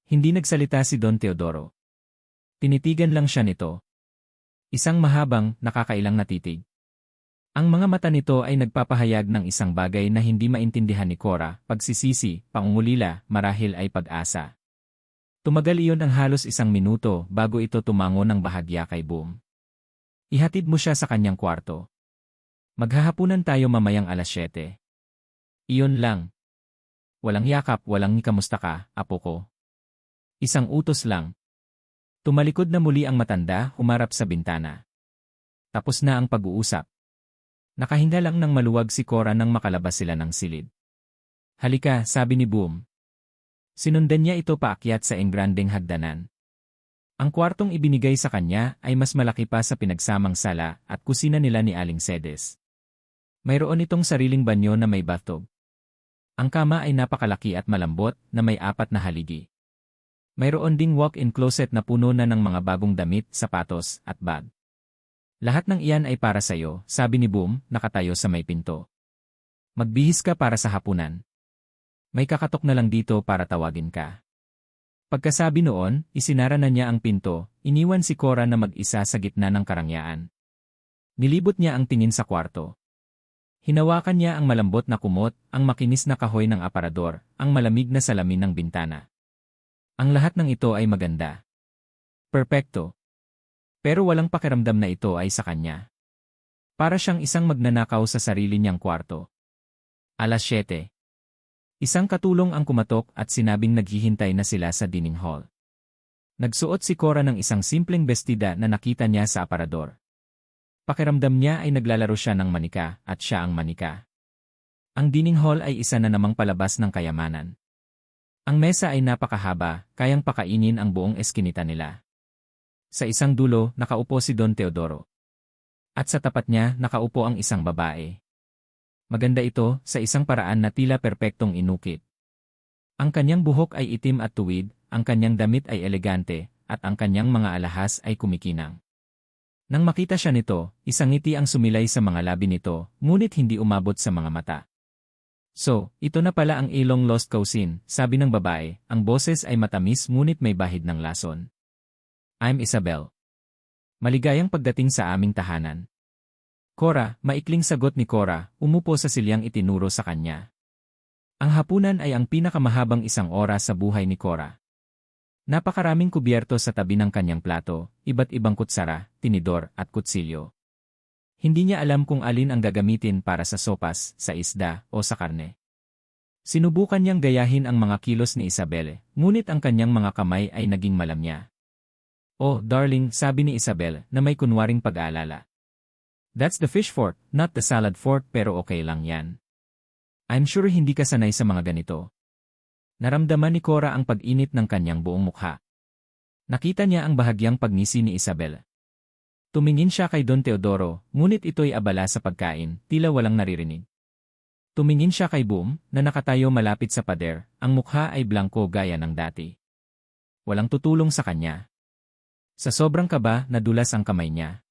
Hindi nagsalita si Don Teodoro. Tinitigan lang siya nito. Isang mahabang, nakakailang na titig. Ang mga mata nito ay nagpapahayag ng isang bagay na hindi maintindihan ni Cora, pagsisisi, pangungulila, marahil ay pag-asa. Tumagal iyon ang halos 1 minuto bago ito tumango ng bahagya kay Boom. Ihatid mo siya sa kanyang kwarto. Maghahapunan tayo mamayang 7:00. Iyon lang. Walang yakap, walang kamusta ka, apo ko. Isang utos lang. Tumalikod na muli ang matanda, humarap sa bintana. Tapos na ang pag-uusap. Nakahinga lang ng maluwag si Cora nang makalabas sila ng silid. Halika, sabi ni Boom. Sinundan niya ito paakyat sa engrandeng hagdanan. Ang kwartong ibinigay sa kanya ay mas malaki pa sa pinagsamang sala at kusina nila ni Aling Cedes. Mayroon itong sariling banyo na may bathtub. Ang kama ay napakalaki at malambot na may 4 na haligi. Mayroon ding walk-in closet na puno na ng mga bagong damit, sapatos, at bag. Lahat ng iyan ay para sa'yo, sabi ni Boom, nakatayo sa may pinto. Magbihis ka para sa hapunan. May kakatok na lang dito para tawagin ka. Pagkasabi noon, isinara na niya ang pinto, iniwan si Cora na mag-isa sa gitna ng karangyaan. Nilibot niya ang tingin sa kwarto. Hinawakan niya ang malambot na kumot, ang makinis na kahoy ng aparador, ang malamig na salamin ng bintana. Ang lahat ng ito ay maganda. Perpekto. Pero walang pakiramdam na ito ay sa kanya. Para siyang isang magnanakaw sa sarili niyang kwarto. 7:00. Isang katulong ang kumatok at sinabing naghihintay na sila sa dining hall. Nagsuot si Cora ng isang simpleng bestida na nakita niya sa aparador. Pakiramdam niya ay naglalaro siya ng manika at siya ang manika. Ang dining hall ay isa na namang palabas ng kayamanan. Ang mesa ay napakahaba, kayang pakainin ang buong eskinita nila. Sa isang dulo, nakaupo si Don Teodoro. At sa tapat niya, nakaupo ang isang babae. Maganda ito sa isang paraan na tila perpektong inukit. Ang kanyang buhok ay itim at tuwid, ang kanyang damit ay elegante, at ang kanyang mga alahas ay kumikinang. Nang makita siya nito, isang ngiti ang sumilay sa mga labi nito, ngunit hindi umabot sa mga mata. So, ito na pala ang ilong lost cousin, sabi ng babae, ang boses ay matamis ngunit may bahid ng lason. I'm Isabel. Maligayang pagdating sa aming tahanan. Cora, maikling sagot ni Cora, umupo sa silyang itinuro sa kanya. Ang hapunan ay ang pinakamahabang 1 oras sa buhay ni Cora. Napakaraming kubyerto sa tabi ng kanyang plato, iba't ibang kutsara, tinidor, at kutsilyo. Hindi niya alam kung alin ang gagamitin para sa sopas, sa isda, o sa karne. Sinubukan niyang gayahin ang mga kilos ni Isabel, ngunit ang kanyang mga kamay ay naging malamya. Oh, darling, sabi ni Isabel, na may kunwaring pag-aalala. That's the fish fork, not the salad fork, pero okay lang yan. I'm sure hindi ka sanay sa mga ganito. Naramdaman ni Cora ang pag-init ng kanyang buong mukha. Nakita niya ang bahagyang pagngisi ni Isabel. Tumingin siya kay Don Teodoro, ngunit ito'y abala sa pagkain, tila walang naririnig. Tumingin siya kay Boom, na nakatayo malapit sa pader, ang mukha ay blanko gaya ng dati. Walang tutulong sa kanya. Sa sobrang kaba, nadulas ang kamay niya.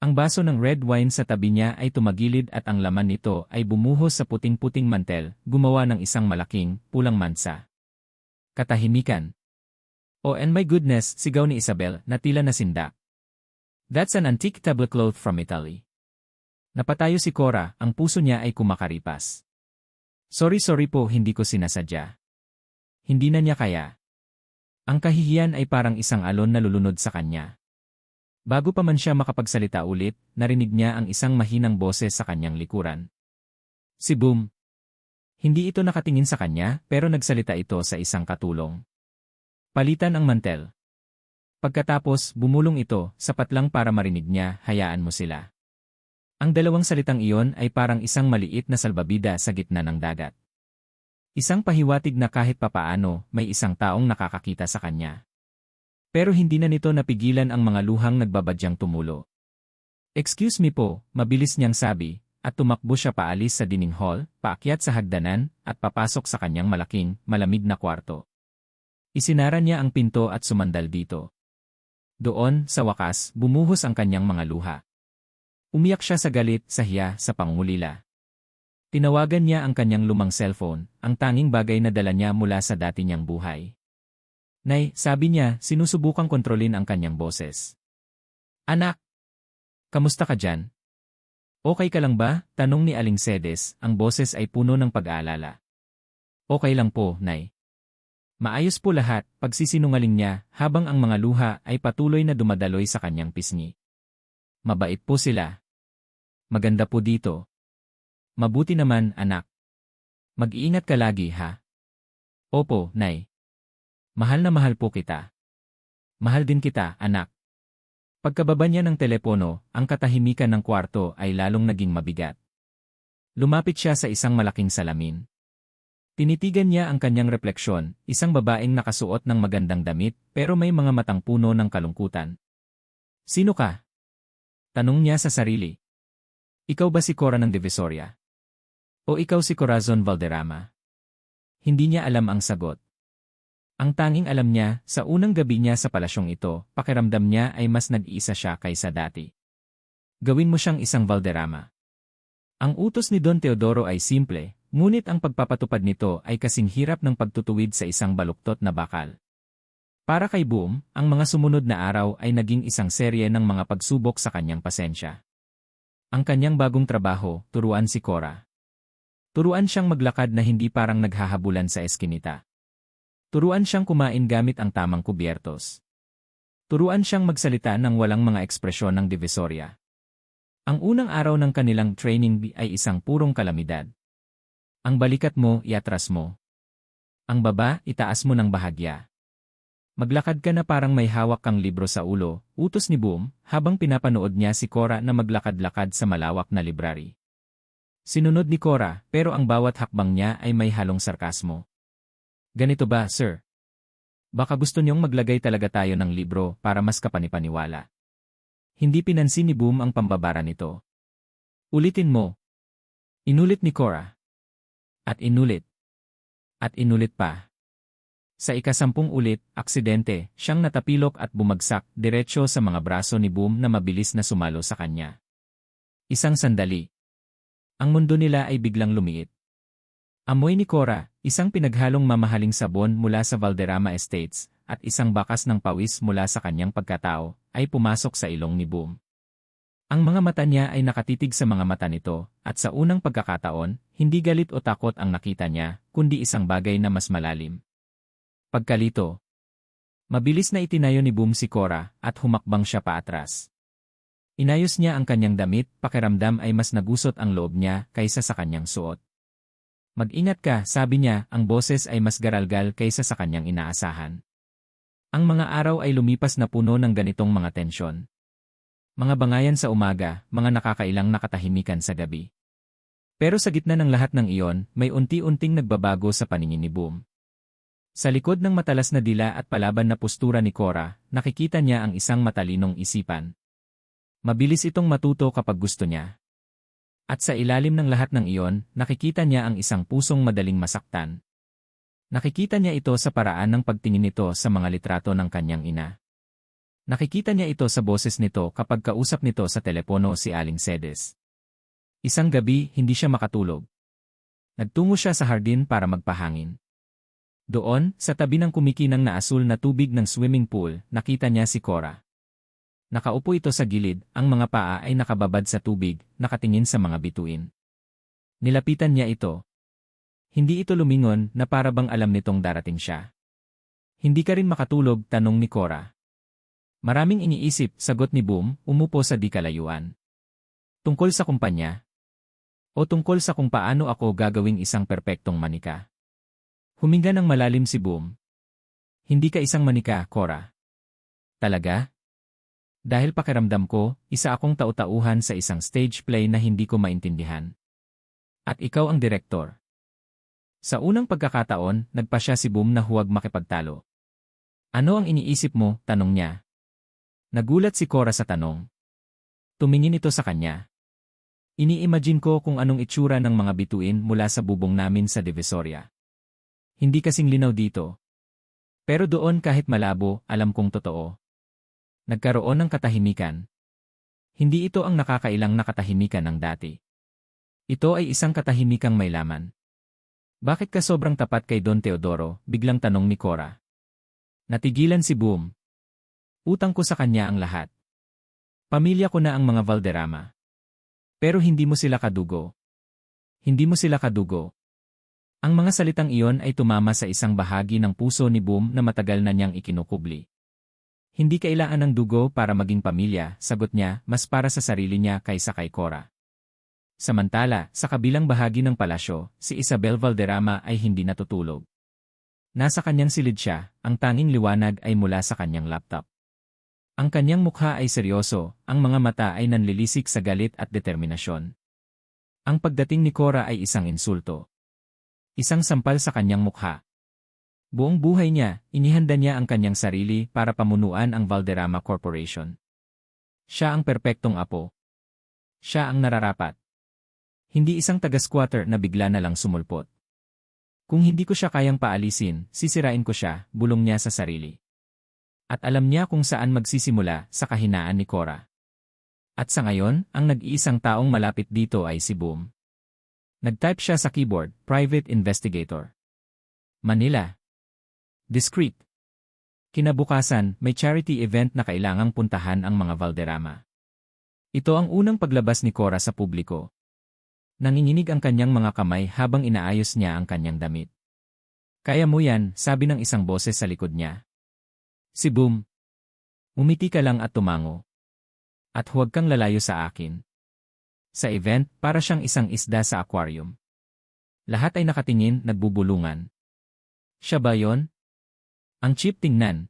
Ang baso ng red wine sa tabi niya ay tumagilid at ang laman nito ay bumuhos sa puting-puting mantel, gumawa ng isang malaking, pulang mansa. Katahimikan. Oh and my goodness, sigaw ni Isabel, na tila nasindak. That's an antique tablecloth from Italy. Napatayo si Cora, ang puso niya ay kumakaripas. Sorry po, hindi ko sinasadya. Hindi na niya kaya. Ang kahihiyan ay parang isang alon na lulunod sa kanya. Bago pa man siya makapagsalita ulit, narinig niya ang isang mahinang boses sa kanyang likuran. Si Boom. Hindi ito nakatingin sa kanya, pero nagsalita ito sa isang katulong. Palitan ang mantel. Pagkatapos, bumulong ito, sapat lang para marinig niya, hayaan mo sila. Ang dalawang salitang iyon ay parang isang maliit na salbabida sa gitna ng dagat. Isang pahiwatig na kahit papaano, may isang taong nakakakita sa kanya. Pero hindi na nito napigilan ang mga luhang nagbabadyang tumulo. Excuse me po, mabilis niyang sabi, at tumakbo siya paalis sa dining hall, paakyat sa hagdanan, at papasok sa kanyang malaking, malamig na kwarto. Isinara niya ang pinto at sumandal dito. Doon, sa wakas, bumuhos ang kanyang mga luha. Umiyak siya sa galit, sa hiya, sa pangulila. Tinawagan niya ang kanyang lumang cellphone, ang tanging bagay na dala niya mula sa dati niyang buhay. Nay, sabi niya, sinusubukang kontrolin ang kanyang boses. Anak! Kamusta ka dyan? Okay ka lang ba? Tanong ni Aling Cedes, ang boses ay puno ng pag-aalala. Okay lang po, Nay. Maayos po lahat, pagsisinungaling niya, habang ang mga luha ay patuloy na dumadaloy sa kanyang pisngi. Mabait po sila. Maganda po dito. Mabuti naman, anak. Mag-iingat ka lagi, ha? Opo, Nay. Mahal na mahal po kita. Mahal din kita, anak. Pagkababa niya ng telepono, ang katahimikan ng kwarto ay lalong naging mabigat. Lumapit siya sa isang malaking salamin. Tinitigan niya ang kanyang refleksyon, isang babaeng nakasuot ng magandang damit, pero may mga matang puno ng kalungkutan. Sino ka? Tanong niya sa sarili. Ikaw ba si Cora ng Divisoria? O ikaw si Corazon Valderrama? Hindi niya alam ang sagot. Ang tanging alam niya, sa unang gabi niya sa palasyong ito, pakiramdam niya ay mas nag-iisa siya kaysa dati. Gawin mo siyang isang Valderrama. Ang utos ni Don Teodoro ay simple, ngunit ang pagpapatupad nito ay kasing hirap ng pagtutuwid sa isang baluktot na bakal. Para kay Boom, ang mga sumunod na araw ay naging isang serye ng mga pagsubok sa kanyang pasensya. Ang kanyang bagong trabaho, turuan si Cora. Turuan siyang maglakad na hindi parang naghahabulan sa eskinita. Turuan siyang kumain gamit ang tamang kubyertos. Turuan siyang magsalita ng walang mga ekspresyon ng Divisoria. Ang unang araw ng kanilang training ay isang purong kalamidad. Ang balikat mo, iatras mo. Ang baba, itaas mo ng bahagya. Maglakad ka na parang may hawak kang libro sa ulo, utos ni Boom, habang pinapanood niya si Cora na maglakad-lakad sa malawak na library. Sinunod ni Cora, pero ang bawat hakbang niya ay may halong sarkasmo. Ganito ba, sir? Baka gusto niyong maglagay talaga tayo ng libro para mas kapanipaniwala. Hindi pinansin ni Boom ang pambabara nito. Ulitin mo. Inulit ni Cora. At inulit. At inulit pa. Sa ika-10 ulit, aksidente, siyang natapilok at bumagsak diretsyo sa mga braso ni Boom na mabilis na sumalo sa kanya. Isang sandali. Ang mundo nila ay biglang lumiit. Amoy ni Cora, isang pinaghalong mamahaling sabon mula sa Valderrama Estates, at isang bakas ng pawis mula sa kanyang pagkatao, ay pumasok sa ilong ni Boom. Ang mga mata niya ay nakatitig sa mga mata nito, at sa unang pagkakataon, hindi galit o takot ang nakita niya, kundi isang bagay na mas malalim. Pagkalito. Mabilis na itinayo ni Boom si Cora, at humakbang siya paatras. Inayos niya ang kanyang damit, pakiramdam ay mas nagusot ang loob niya kaysa sa kanyang suot. Mag-ingat ka, sabi niya, ang boses ay mas garalgal kaysa sa kanyang inaasahan. Ang mga araw ay lumipas na puno ng ganitong mga tensyon. Mga bangayan sa umaga, mga nakakailang nakatahimikan sa gabi. Pero sa gitna ng lahat ng iyon, may unti-unting nagbabago sa paningin ni Boom. Sa likod ng matalas na dila at palaban na postura ni Cora, nakikita niya ang isang matalinong isipan. Mabilis itong matuto kapag gusto niya. At sa ilalim ng lahat ng iyon, nakikita niya ang isang pusong madaling masaktan. Nakikita niya ito sa paraan ng pagtingin nito sa mga litrato ng kanyang ina. Nakikita niya ito sa boses nito kapag kausap nito sa telepono si Aling Cedes. Isang gabi, hindi siya makatulog. Nagtungo siya sa hardin para magpahangin. Doon, sa tabi ng kumikinang na asul na tubig ng swimming pool, nakita niya si Cora. Nakaupo ito sa gilid, ang mga paa ay nakababad sa tubig, nakatingin sa mga bituin. Nilapitan niya ito. Hindi ito lumingon na para bang alam nitong darating siya. Hindi ka rin makatulog, tanong ni Cora. Maraming iniisip, sagot ni Boom, umupo sa di kalayuan. Tungkol sa kumpanya. O tungkol sa kung paano ako gagawing isang perpektong manika? Huminga ng malalim si Boom. Hindi ka isang manika, Cora. Talaga? Dahil pakiramdam ko, isa akong tau-tauhan sa isang stage play na hindi ko maintindihan. At ikaw ang direktor. Sa unang pagkakataon, nagpasya si Boom na huwag makipagtalo. Ano ang iniisip mo? Tanong niya. Nagulat si Cora sa tanong. Tumingin ito sa kanya. Ini-imagine ko kung anong itsura ng mga bituin mula sa bubong namin sa Divisoria. Hindi kasing linaw dito. Pero doon kahit malabo, alam kong totoo. Nagkaroon ng katahimikan. Hindi ito ang nakakailang na katahimikan ng dati. Ito ay isang katahimikang may laman. Bakit ka sobrang tapat kay Don Teodoro? Biglang tanong ni Cora. Natigilan si Boom. Utang ko sa kanya ang lahat. Pamilya ko na ang mga Valderrama. Pero hindi mo sila kadugo. Hindi mo sila kadugo. Ang mga salitang iyon ay tumama sa isang bahagi ng puso ni Boom na matagal na niyang ikinukubli. Hindi kailangan ng dugo para maging pamilya, sagot niya, mas para sa sarili niya kaysa kay Cora. Samantala, sa kabilang bahagi ng palasyo, si Isabel Valderrama ay hindi natutulog. Nasa kanyang silid siya, ang tanging liwanag ay mula sa kanyang laptop. Ang kanyang mukha ay seryoso, ang mga mata ay nanlilisik sa galit at determinasyon. Ang pagdating ni Cora ay isang insulto. Isang sampal sa kanyang mukha. Buong buhay niya, inihanda niya ang kanyang sarili para pamunuan ang Valderrama Corporation. Siya ang perpektong apo. Siya ang nararapat. Hindi isang taga-squatter na bigla na lang sumulpot. Kung hindi ko siya kayang paalisin, sisirain ko siya, bulong niya sa sarili. At alam niya kung saan magsisimula sa kahinaan ni Cora. At sa ngayon, ang nag-iisang taong malapit dito ay si Boom. Nag-type siya sa keyboard, Private Investigator. Manila. Discreet. Kinabukasan, may charity event na kailangang puntahan ang mga Valderrama. Ito ang unang paglabas ni Cora sa publiko. Nanginginig ang kanyang mga kamay habang inaayos niya ang kanyang damit. Kaya mo yan, sabi ng isang boses sa likod niya. Si Boom. Umiti ka lang at tumango. At huwag kang lalayo sa akin. Sa event, para siyang isang isda sa aquarium. Lahat ay nakatingin, nagbubulungan. Siya ba yon? Ang cheap tingnan.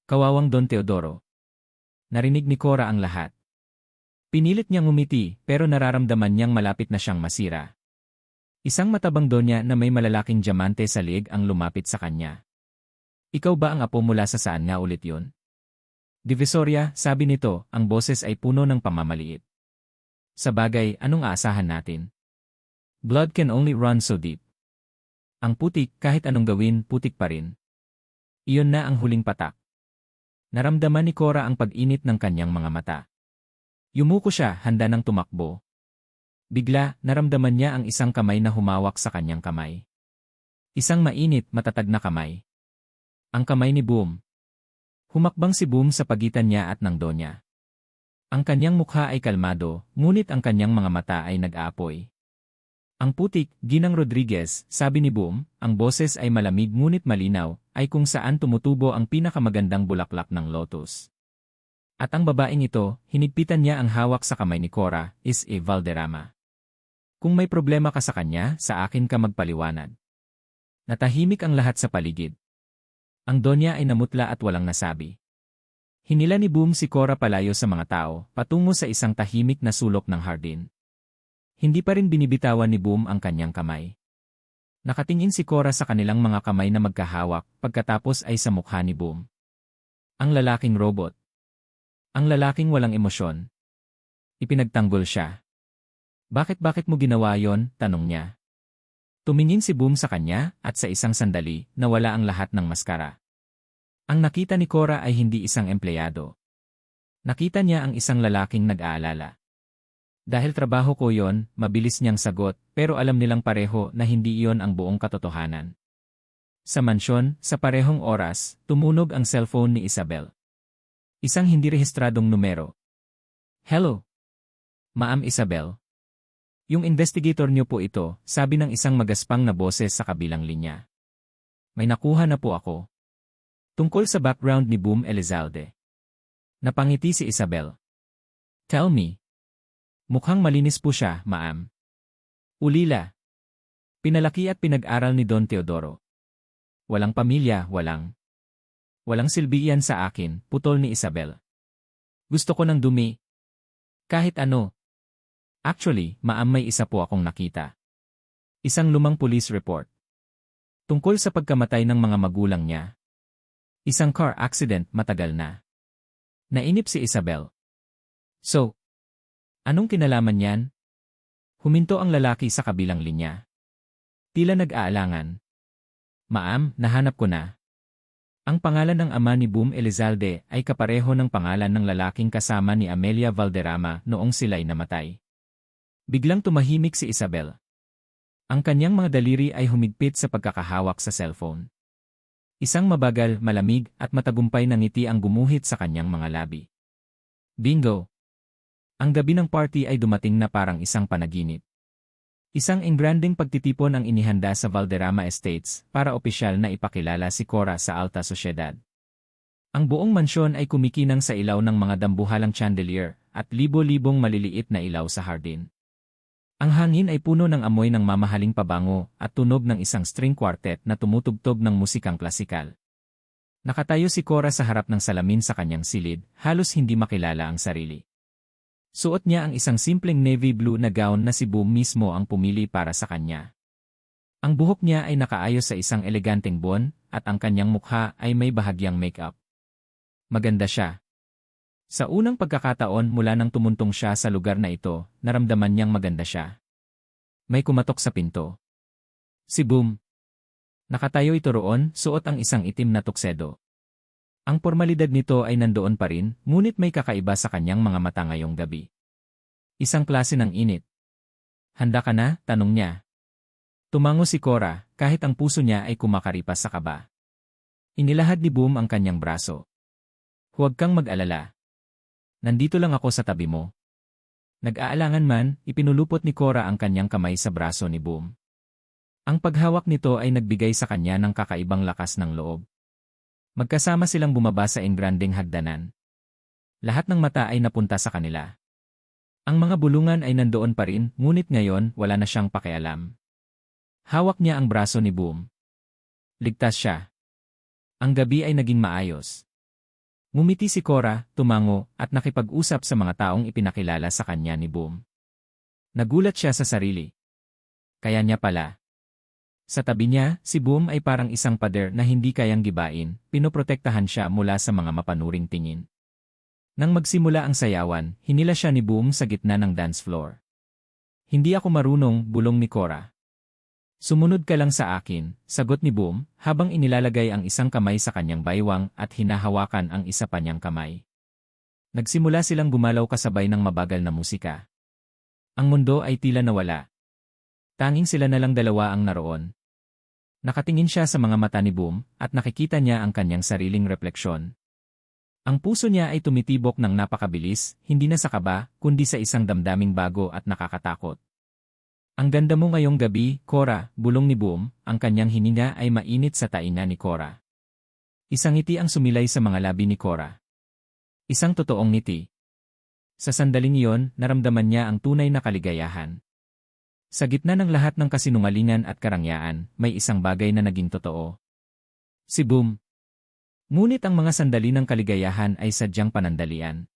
Kawawang Don Teodoro. Narinig ni Cora ang lahat. Pinilit niyang umiti, pero nararamdaman niyang malapit na siyang masira. Isang matabang donya na may malalaking diamante sa liig ang lumapit sa kanya. Ikaw ba ang apo mula sa saan nga ulit yun? Divisoria, sabi nito, ang boses ay puno ng pamamaliit. Sa bagay, anong aasahan natin? Blood can only run so deep. Ang putik, kahit anong gawin, putik pa rin. Iyon na ang huling patak. Naramdaman ni Cora ang pag-init ng kanyang mga mata. Yumuko siya, handa ng tumakbo. Bigla, naramdaman niya ang isang kamay na humawak sa kanyang kamay. Isang mainit, matatag na kamay. Ang kamay ni Boom. Humakbang si Boom sa pagitan niya at ng donya. Ang kanyang mukha ay kalmado, ngunit ang kanyang mga mata ay nag-aapoy. Ang putik, Ginang Rodriguez, sabi ni Boom, ang boses ay malamig ngunit malinaw, ay kung saan tumutubo ang pinakamagandang bulaklak ng lotus. At ang babaeng ito, hinigpitan niya ang hawak sa kamay ni Cora, is a Valderrama. Kung may problema ka sa kanya, sa akin ka magpaliwanag. Natahimik ang lahat sa paligid. Ang donya ay namutla at walang nasabi. Hinila ni Boom si Cora palayo sa mga tao, patungo sa isang tahimik na sulok ng hardin. Hindi pa rin binibitawan ni Boom ang kanyang kamay. Nakatingin si Cora sa kanilang mga kamay na magkahawak, pagkatapos ay sa mukha ni Boom. Ang lalaking robot. Ang lalaking walang emosyon. Ipinagtanggol siya. Bakit mo ginawa yon? Tanong niya. Tumingin si Boom sa kanya, at sa isang sandali, nawala ang lahat ng maskara. Ang nakita ni Cora ay hindi isang empleyado. Nakita niya ang isang lalaking nag-aalala. Dahil trabaho ko yon, mabilis niyang sagot, pero alam nilang pareho na hindi iyon ang buong katotohanan. Sa mansyon, sa parehong oras, tumunog ang cellphone ni Isabel. Isang hindi rehistradong numero. Hello? Ma'am Isabel. Yung investigator niyo po ito, sabi ng isang magaspang na boses sa kabilang linya. May nakuha na po ako. Tungkol sa background ni Boom Elizalde. Napangiti si Isabel. Tell me. Mukhang malinis po siya, ma'am. Ulila. Pinalaki at pinag-aral ni Don Teodoro. Walang pamilya, walang silbi iyan sa akin, putol ni Isabel. Gusto ko ng dumi. Kahit ano. Actually, may isa po akong nakita. Isang lumang police report. Tungkol sa pagkamatay ng mga magulang niya. Isang car accident matagal na. Nainip si Isabel. So, anong kinalaman niyan? Huminto ang lalaki sa kabilang linya. Tila nag-aalangan. Ma'am, nahanap ko na. Ang pangalan ng ama ni Boom Elizalde ay kapareho ng pangalan ng lalaking kasama ni Amelia Valderrama noong sila'y namatay. Biglang tumahimik si Isabel. Ang kanyang mga daliri ay humigpit sa pagkakahawak sa cellphone. Isang mabagal, malamig at matagumpay na ngiti ang gumuhit sa kanyang mga labi. Bingo! Ang gabi ng party ay dumating na parang isang panaginip. Isang engranding pagtitipon ang inihanda sa Valderrama Estates para opisyal na ipakilala si Cora sa alta sosyedad. Ang buong mansyon ay kumikinang sa ilaw ng mga dambuhalang chandelier at libo-libong maliliit na ilaw sa hardin. Ang hangin ay puno ng amoy ng mamahaling pabango at tunog ng isang string quartet na tumutugtog ng musikang klasikal. Nakatayo si Cora sa harap ng salamin sa kanyang silid, halos hindi makilala ang sarili. Suot niya ang isang simpleng navy blue na gown na si Boom mismo ang pumili para sa kanya. Ang buhok niya ay nakaayos sa isang eleganteng buwan at ang kanyang mukha ay may bahagyang makeup. Maganda siya. Sa unang pagkakataon mula nang tumuntong siya sa lugar na ito, naramdaman niyang maganda siya. May kumatok sa pinto. Si Boom. Nakatayo ito roon, suot ang isang itim na tuksedo. Ang pormalidad nito ay nandoon pa rin, ngunit may kakaiba sa kanyang mga mata ngayong gabi. Isang klase ng init. Handa ka na? Tanong niya. Tumango si Cora, kahit ang puso niya ay kumakaripas sa kaba. Inilahad ni Boom ang kanyang braso. Huwag kang mag-alala. Nandito lang ako sa tabi mo. Nag-aalangan man, ipinulupot ni Cora ang kanyang kamay sa braso ni Boom. Ang paghawak nito ay nagbigay sa kanya ng kakaibang lakas ng loob. Magkasama silang bumaba sa engranding hagdanan. Lahat ng mata ay napunta sa kanila. Ang mga bulungan ay nandoon pa rin, ngunit ngayon wala na siyang pakialam. Hawak niya ang braso ni Boom. Ligtas siya. Ang gabi ay naging maayos. Ngumiti si Cora, tumango, at nakipag-usap sa mga taong ipinakilala sa kanya ni Boom. Nagulat siya sa sarili. Kaya niya pala. Sa tabi niya, si Boom ay parang isang pader na hindi kayang gibain, pinoprotektahan siya mula sa mga mapanuring tingin. Nang magsimula ang sayawan, hinila siya ni Boom sa gitna ng dance floor. Hindi ako marunong, bulong ni Cora. Sumunod ka lang sa akin, sagot ni Boom, habang inilalagay ang isang kamay sa kanyang baywang at hinahawakan ang isa pa niyang kamay. Nagsimula silang gumalaw kasabay ng mabagal na musika. Ang mundo ay tila nawala. Tanging sila na lang dalawa ang naroon. Nakatingin siya sa mga mata ni Boom at nakikita niya ang kanyang sariling refleksyon. Ang puso niya ay tumitibok ng napakabilis, hindi na sa kaba, kundi sa isang damdaming bago at nakakatakot. Ang ganda mo ngayong gabi, Cora, bulong ni Boom, ang kanyang hininga ay mainit sa tainga ni Cora. Isang ngiti ang sumilay sa mga labi ni Cora. Isang totoong ngiti. Sa sandaling iyon, naramdaman niya ang tunay na kaligayahan. Sa gitna ng lahat ng kasinungalingan at karangyaan, may isang bagay na naging totoo. Si Boom. Ngunit ang mga sandali ng kaligayahan ay sadyang panandalian.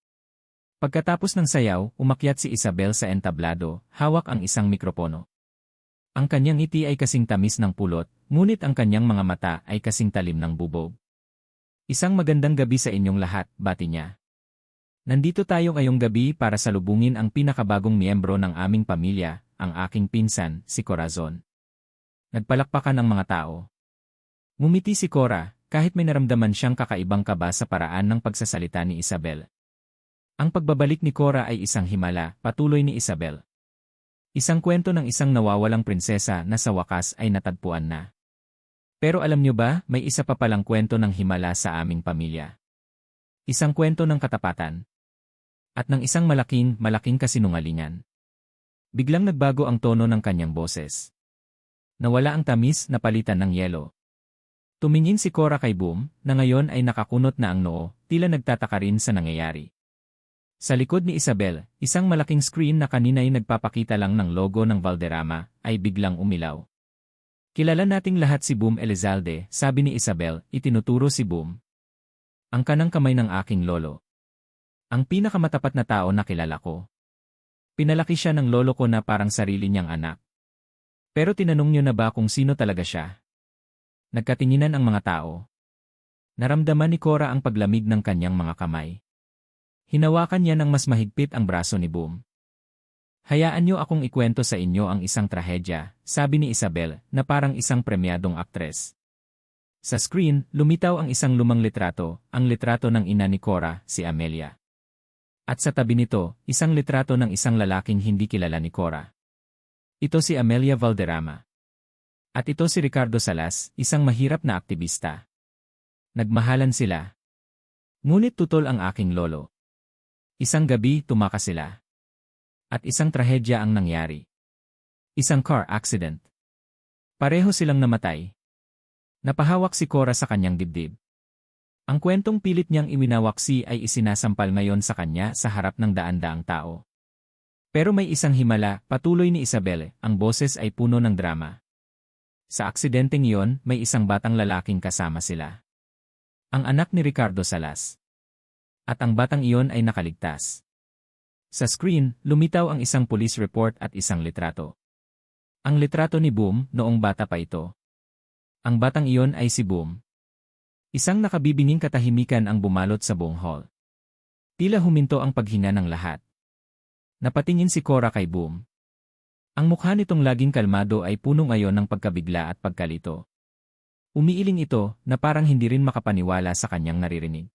Pagkatapos ng sayaw, umakyat si Isabel sa entablado, hawak ang isang mikropono. Ang kanyang ngiti ay kasing tamis ng pulot, ngunit ang kanyang mga mata ay kasing talim ng bubog. Isang magandang gabi sa inyong lahat, bati niya. Nandito tayo ngayong gabi para salubungin ang pinakabagong miyembro ng aming pamilya, ang aking pinsan, si Corazon. Nagpalakpakan ang mga tao. Ngumiti si Cora, kahit may naramdaman siyang kakaibang kaba sa paraan ng pagsasalita ni Isabel. Ang pagbabalik ni Cora ay isang himala, patuloy ni Isabel. Isang kwento ng isang nawawalang prinsesa na sa wakas ay natagpuan na. Pero alam niyo ba, may isa pa palang kwento ng himala sa aming pamilya. Isang kwento ng katapatan. At ng isang malaking kasinungalingan. Biglang nagbago ang tono ng kanyang boses. Nawala ang tamis na palitan ng yelo. Tumingin si Cora kay Boom, na ngayon ay nakakunot na ang noo, tila nagtataka rin sa nangyayari. Sa likod ni Isabel, isang malaking screen na kanina'y nagpapakita lang ng logo ng Valderrama, ay biglang umilaw. Kilala nating lahat si Boom Elizalde, sabi ni Isabel, itinuturo si Boom. Ang kanang kamay ng aking lolo. Ang pinakamatapat na tao na kilala ko. Pinalaki siya ng lolo ko na parang sarili niyang anak. Pero tinanong niyo na ba kung sino talaga siya? Nagkatinginan ang mga tao. Naramdaman ni Cora ang paglamig ng kanyang mga kamay. Hinawakan niya ng mas mahigpit ang braso ni Boom. Hayaan niyo akong ikwento sa inyo ang isang trahedya, sabi ni Isabel, na parang isang premyadong aktres. Sa screen, lumitaw ang isang lumang litrato, ang litrato ng ina ni Cora, si Amelia. At sa tabi nito, isang litrato ng isang lalaking hindi kilala ni Cora. Ito si Amelia Valderrama. At ito si Ricardo Salas, isang mahirap na aktivista. Nagmahalan sila. Ngunit tutol ang aking lolo. Isang gabi, tumakas sila. At isang trahedya ang nangyari. Isang car accident. Pareho silang namatay. Napahawak si Cora sa kanyang dibdib. Ang kwentong pilit niyang iwinawaksi ay isinasampal ngayon sa kanya sa harap ng daan-daang tao. Pero may isang himala, patuloy ni Isabel, ang boses ay puno ng drama. Sa aksidenteng iyon, may isang batang lalaking kasama sila. Ang anak ni Ricardo Salas. At ang batang iyon ay nakaligtas. Sa screen, lumitaw ang isang police report at isang litrato. Ang litrato ni Boom, noong bata pa ito. Ang batang iyon ay si Boom. Isang nakabibinging katahimikan ang bumalot sa buong hall. Tila huminto ang paghinga ng lahat. Napatingin si Cora kay Boom. Ang mukha nitong laging kalmado ay puno ngayon ng pagkabigla at pagkalito. Umiiling ito na parang hindi rin makapaniwala sa kanyang naririnig.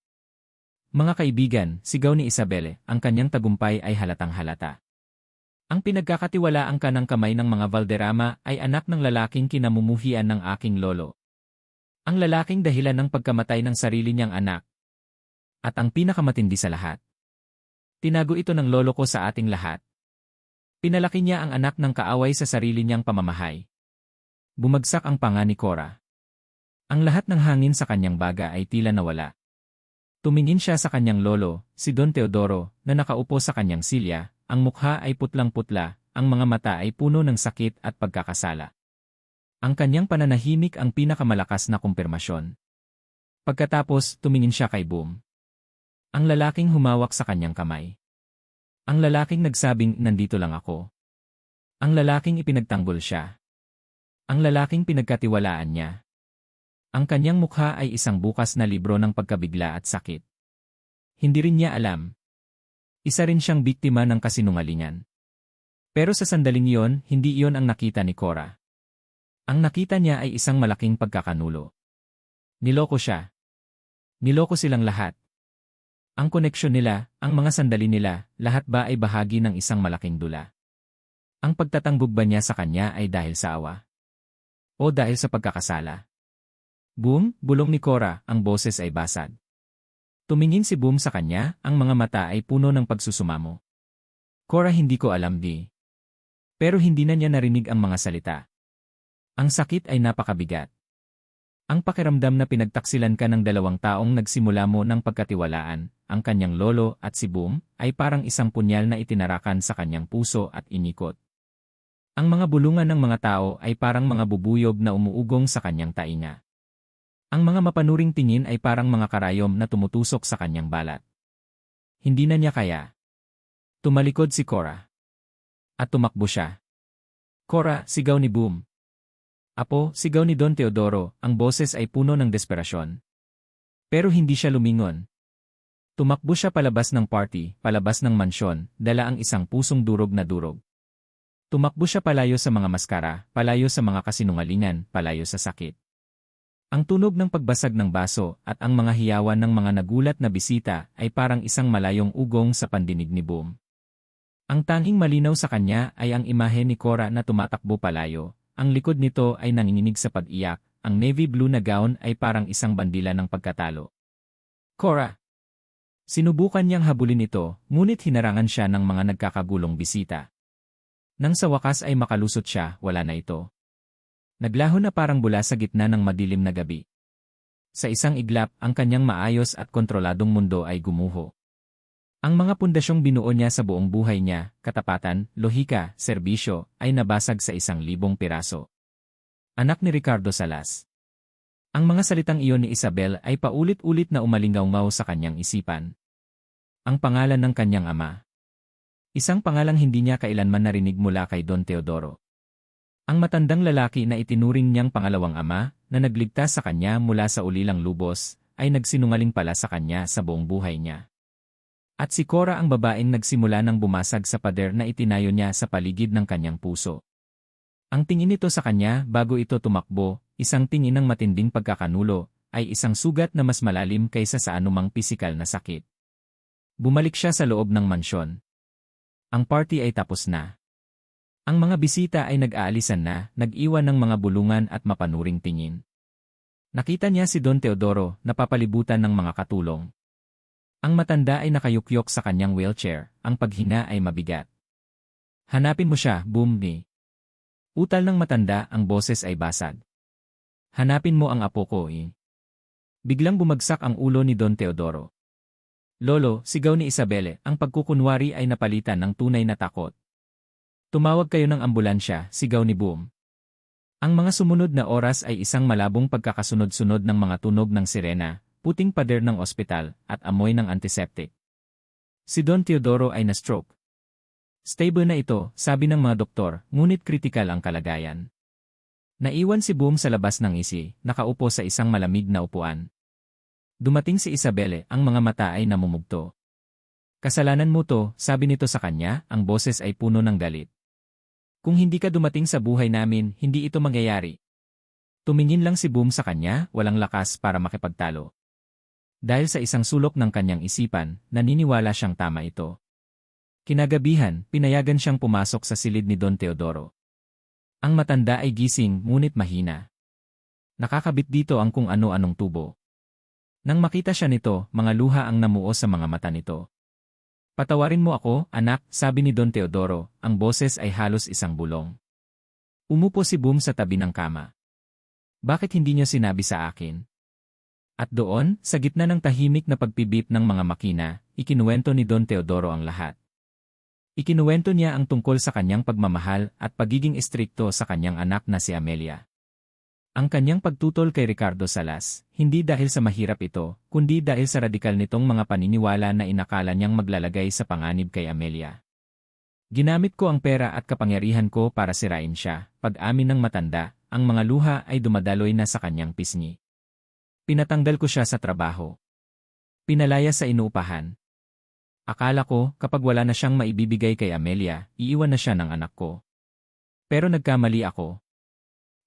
Mga kaibigan, sigaw ni Isabel, ang kanyang tagumpay ay halatang halata. Ang pinagkakatiwalaan ka ng kamay ng mga Valderrama ay anak ng lalaking kinamumuhian ng aking lolo. Ang lalaking dahilan ng pagkamatay ng sarili niyang anak. At ang pinakamatindi sa lahat. Tinago ito ng lolo ko sa ating lahat. Pinalaki niya ang anak ng kaaway sa sarili niyang pamamahay. Bumagsak ang panga ni Cora. Ang lahat ng hangin sa kanyang baga ay tila nawala. Tumingin siya sa kanyang lolo, si Don Teodoro, na nakaupo sa kanyang silya, ang mukha ay putlang-putla, ang mga mata ay puno ng sakit at pagkakasala. Ang kanyang pananahimik ang pinakamalakas na kumpirmasyon. Pagkatapos, tumingin siya kay Boom. Ang lalaking humawak sa kanyang kamay. Ang lalaking nagsabing, nandito lang ako. Ang lalaking ipinagtanggol siya. Ang lalaking pinagkatiwalaan niya. Ang kanyang mukha ay isang bukas na libro ng pagkabigla at sakit. Hindi rin niya alam. Isa rin siyang biktima ng kasinungalingan. Pero sa sandaling iyon, hindi iyon ang nakita ni Cora. Ang nakita niya ay isang malaking pagkakanulo. Niloko siya. Niloko silang lahat. Ang koneksyon nila, ang mga sandali nila, lahat ba ay bahagi ng isang malaking dula? Ang pagtatanggog ba niya sa kanya ay dahil sa awa? O dahil sa pagkakasala? Boom, bulong ni Cora, ang boses ay basag. Tumingin si Boom sa kanya, ang mga mata ay puno ng pagsusumamo. Cora, hindi ko alam di. Pero hindi na niya narinig ang mga salita. Ang sakit ay napakabigat. Ang pakiramdam na pinagtaksilan ka ng dalawang taong nagsimula mo ng pagkatiwalaan, ang kanyang lolo at si Boom, ay parang isang punyal na itinarakan sa kanyang puso at inikot. Ang mga bulungan ng mga tao ay parang mga bubuyog na umuugong sa kanyang tainga. Ang mga mapanuring tingin ay parang mga karayom na tumutusok sa kanyang balat. Hindi na niya kaya. Tumalikod si Cora. At tumakbo siya. Cora, sigaw ni Boom. Apo, sigaw ni Don Teodoro, ang boses ay puno ng desperasyon. Pero hindi siya lumingon. Tumakbo siya palabas ng party, palabas ng mansyon, dala ang isang pusong durog na durog. Tumakbo siya palayo sa mga maskara, palayo sa mga kasinungalingan, palayo sa sakit. Ang tunog ng pagbasag ng baso at ang mga hiyawan ng mga nagulat na bisita ay parang isang malayong ugong sa pandinig ni Boom. Ang tanging malinaw sa kanya ay ang imahe ni Cora na tumatakbo palayo, ang likod nito ay nanginginig sa pag-iyak, ang navy blue na gown ay parang isang bandila ng pagkatalo. Cora! Sinubukan niyang habulin ito, ngunit hinarangan siya ng mga nagkakagulong bisita. Nang sa wakas ay makalusot siya, wala na ito. Naglaho na parang bula sa gitna ng madilim na gabi. Sa isang iglap, ang kanyang maayos at kontroladong mundo ay gumuho. Ang mga pundasyong binuo niya sa buong buhay niya, katapatan, lohika, serbisyo, ay nabasag sa 1,000 piraso. Anak ni Ricardo Salas. Ang mga salitang iyon ni Isabel ay paulit-ulit na umalingaw-ngaw sa kanyang isipan. Ang pangalan ng kanyang ama. Isang pangalang hindi niya kailanman narinig mula kay Don Teodoro. Ang matandang lalaki na itinuring niyang pangalawang ama, na nagligtas sa kanya mula sa ulilang lubos, ay nagsinungaling pala sa kanya sa buong buhay niya. At si Cora ang babaeng nagsimula ng bumasag sa pader na itinayo niya sa paligid ng kanyang puso. Ang tingin nito sa kanya bago ito tumakbo, isang tingin ng matinding pagkakanulo, ay isang sugat na mas malalim kaysa sa anumang pisikal na sakit. Bumalik siya sa loob ng mansyon. Ang party ay tapos na. Ang mga bisita ay nag-aalisan na, nag-iwan ng mga bulungan at mapanuring tingin. Nakita niya si Don Teodoro, napapalibutan ng mga katulong. Ang matanda ay nakayukyok sa kanyang wheelchair, ang paghinga ay mabigat. Hanapin mo siya, Bumni. Utal ng matanda, ang boses ay basag. Hanapin mo ang apo ko, eh. Biglang bumagsak ang ulo ni Don Teodoro. Lolo, sigaw ni Isabelle, ang pagkukunwari ay napalitan ng tunay na takot. Tumawag kayo ng ambulansya, sigaw ni Boom. Ang mga sumunod na oras ay isang malabong pagkakasunod-sunod ng mga tunog ng sirena, puting pader ng ospital, at amoy ng antiseptic. Si Don Teodoro ay na-stroke. Stable na ito, sabi ng mga doktor, ngunit kritikal ang kalagayan. Naiwan si Boom sa labas ng isi, nakaupo sa isang malamig na upuan. Dumating si Isabelle, ang mga mata ay namumugto. Kasalanan mo to, sabi nito sa kanya, ang boses ay puno ng galit. Kung hindi ka dumating sa buhay namin, hindi ito mangyayari. Tumingin lang si Boom sa kanya, walang lakas para makipagtalo. Dahil sa isang sulok ng kanyang isipan, naniniwala siyang tama ito. Kinagabihan, pinayagan siyang pumasok sa silid ni Don Teodoro. Ang matanda ay gising, ngunit mahina. Nakakabit dito ang kung ano-anong tubo. Nang makita siya nito, mga luha ang namuo sa mga mata nito. Patawarin mo ako, anak, sabi ni Don Teodoro, ang boses ay halos isang bulong. Umupo si Boom sa tabi ng kama. Bakit hindi niyo sinabi sa akin? At doon, sa gitna ng tahimik na pagpibip ng mga makina, ikinuwento ni Don Teodoro ang lahat. Ikinuwento niya ang tungkol sa kanyang pagmamahal at pagiging istrikto sa kanyang anak na si Amelia. Ang kanyang pagtutol kay Ricardo Salas, hindi dahil sa mahirap ito, kundi dahil sa radikal nitong mga paniniwala na inakala niyang maglalagay sa panganib kay Amelia. Ginamit ko ang pera at kapangyarihan ko para sirain siya, pag-amin ng matanda, ang mga luha ay dumadaloy na sa kanyang pisngi. Pinatanggal ko siya sa trabaho. Pinalaya sa inuupahan. Akala ko, kapag wala na siyang maibibigay kay Amelia, iiwan na siya ng anak ko. Pero nagkamali ako.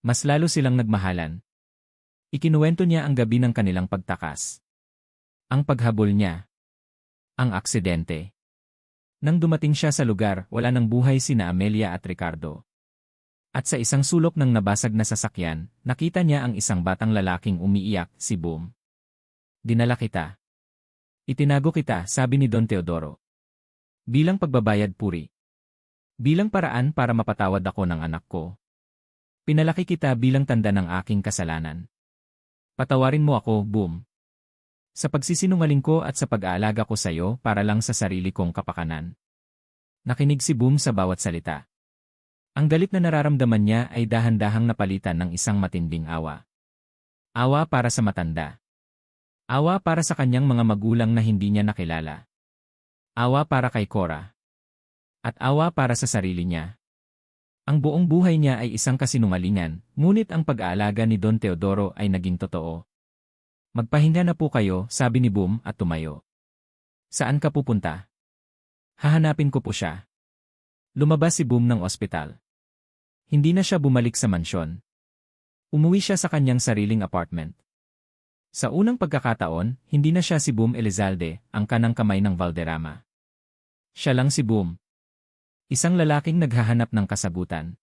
Mas lalo silang nagmahalan. Ikinuwento niya ang gabi ng kanilang pagtakas. Ang paghabol niya. Ang aksidente. Nang dumating siya sa lugar, wala nang buhay sina Amelia at Ricardo. At sa isang sulok ng nabasag na sasakyan, nakita niya ang isang batang lalaking umiiyak, si Boom. Dinala kita. Itinago kita, sabi ni Don Teodoro. Bilang pagbabayad puri. Bilang paraan para mapatawad ako ng anak ko. Pinalaki kita bilang tanda ng aking kasalanan. Patawarin mo ako, Boom. Sa pagsisinungaling ko at sa pag-aalaga ko sa iyo para lang sa sarili kong kapakanan. Nakinig si Boom sa bawat salita. Ang galit na nararamdaman niya ay dahan-dahang napalitan ng isang matinding awa. Awa para sa matanda. Awa para sa kanyang mga magulang na hindi niya nakilala. Awa para kay Cora. At awa para sa sarili niya. Ang buong buhay niya ay isang kasinungalingan, ngunit ang pag-aalaga ni Don Teodoro ay naging totoo. Magpahinga na po kayo, sabi ni Boom at tumayo. Saan ka pupunta? Hahanapin ko po siya. Lumabas si Boom ng ospital. Hindi na siya bumalik sa mansyon. Umuwi siya sa kanyang sariling apartment. Sa unang pagkakataon, hindi na siya si Boom Elizalde, ang kanang kamay ng Valderrama. Siya lang si Boom. Isang lalaking naghahanap ng kasagutan.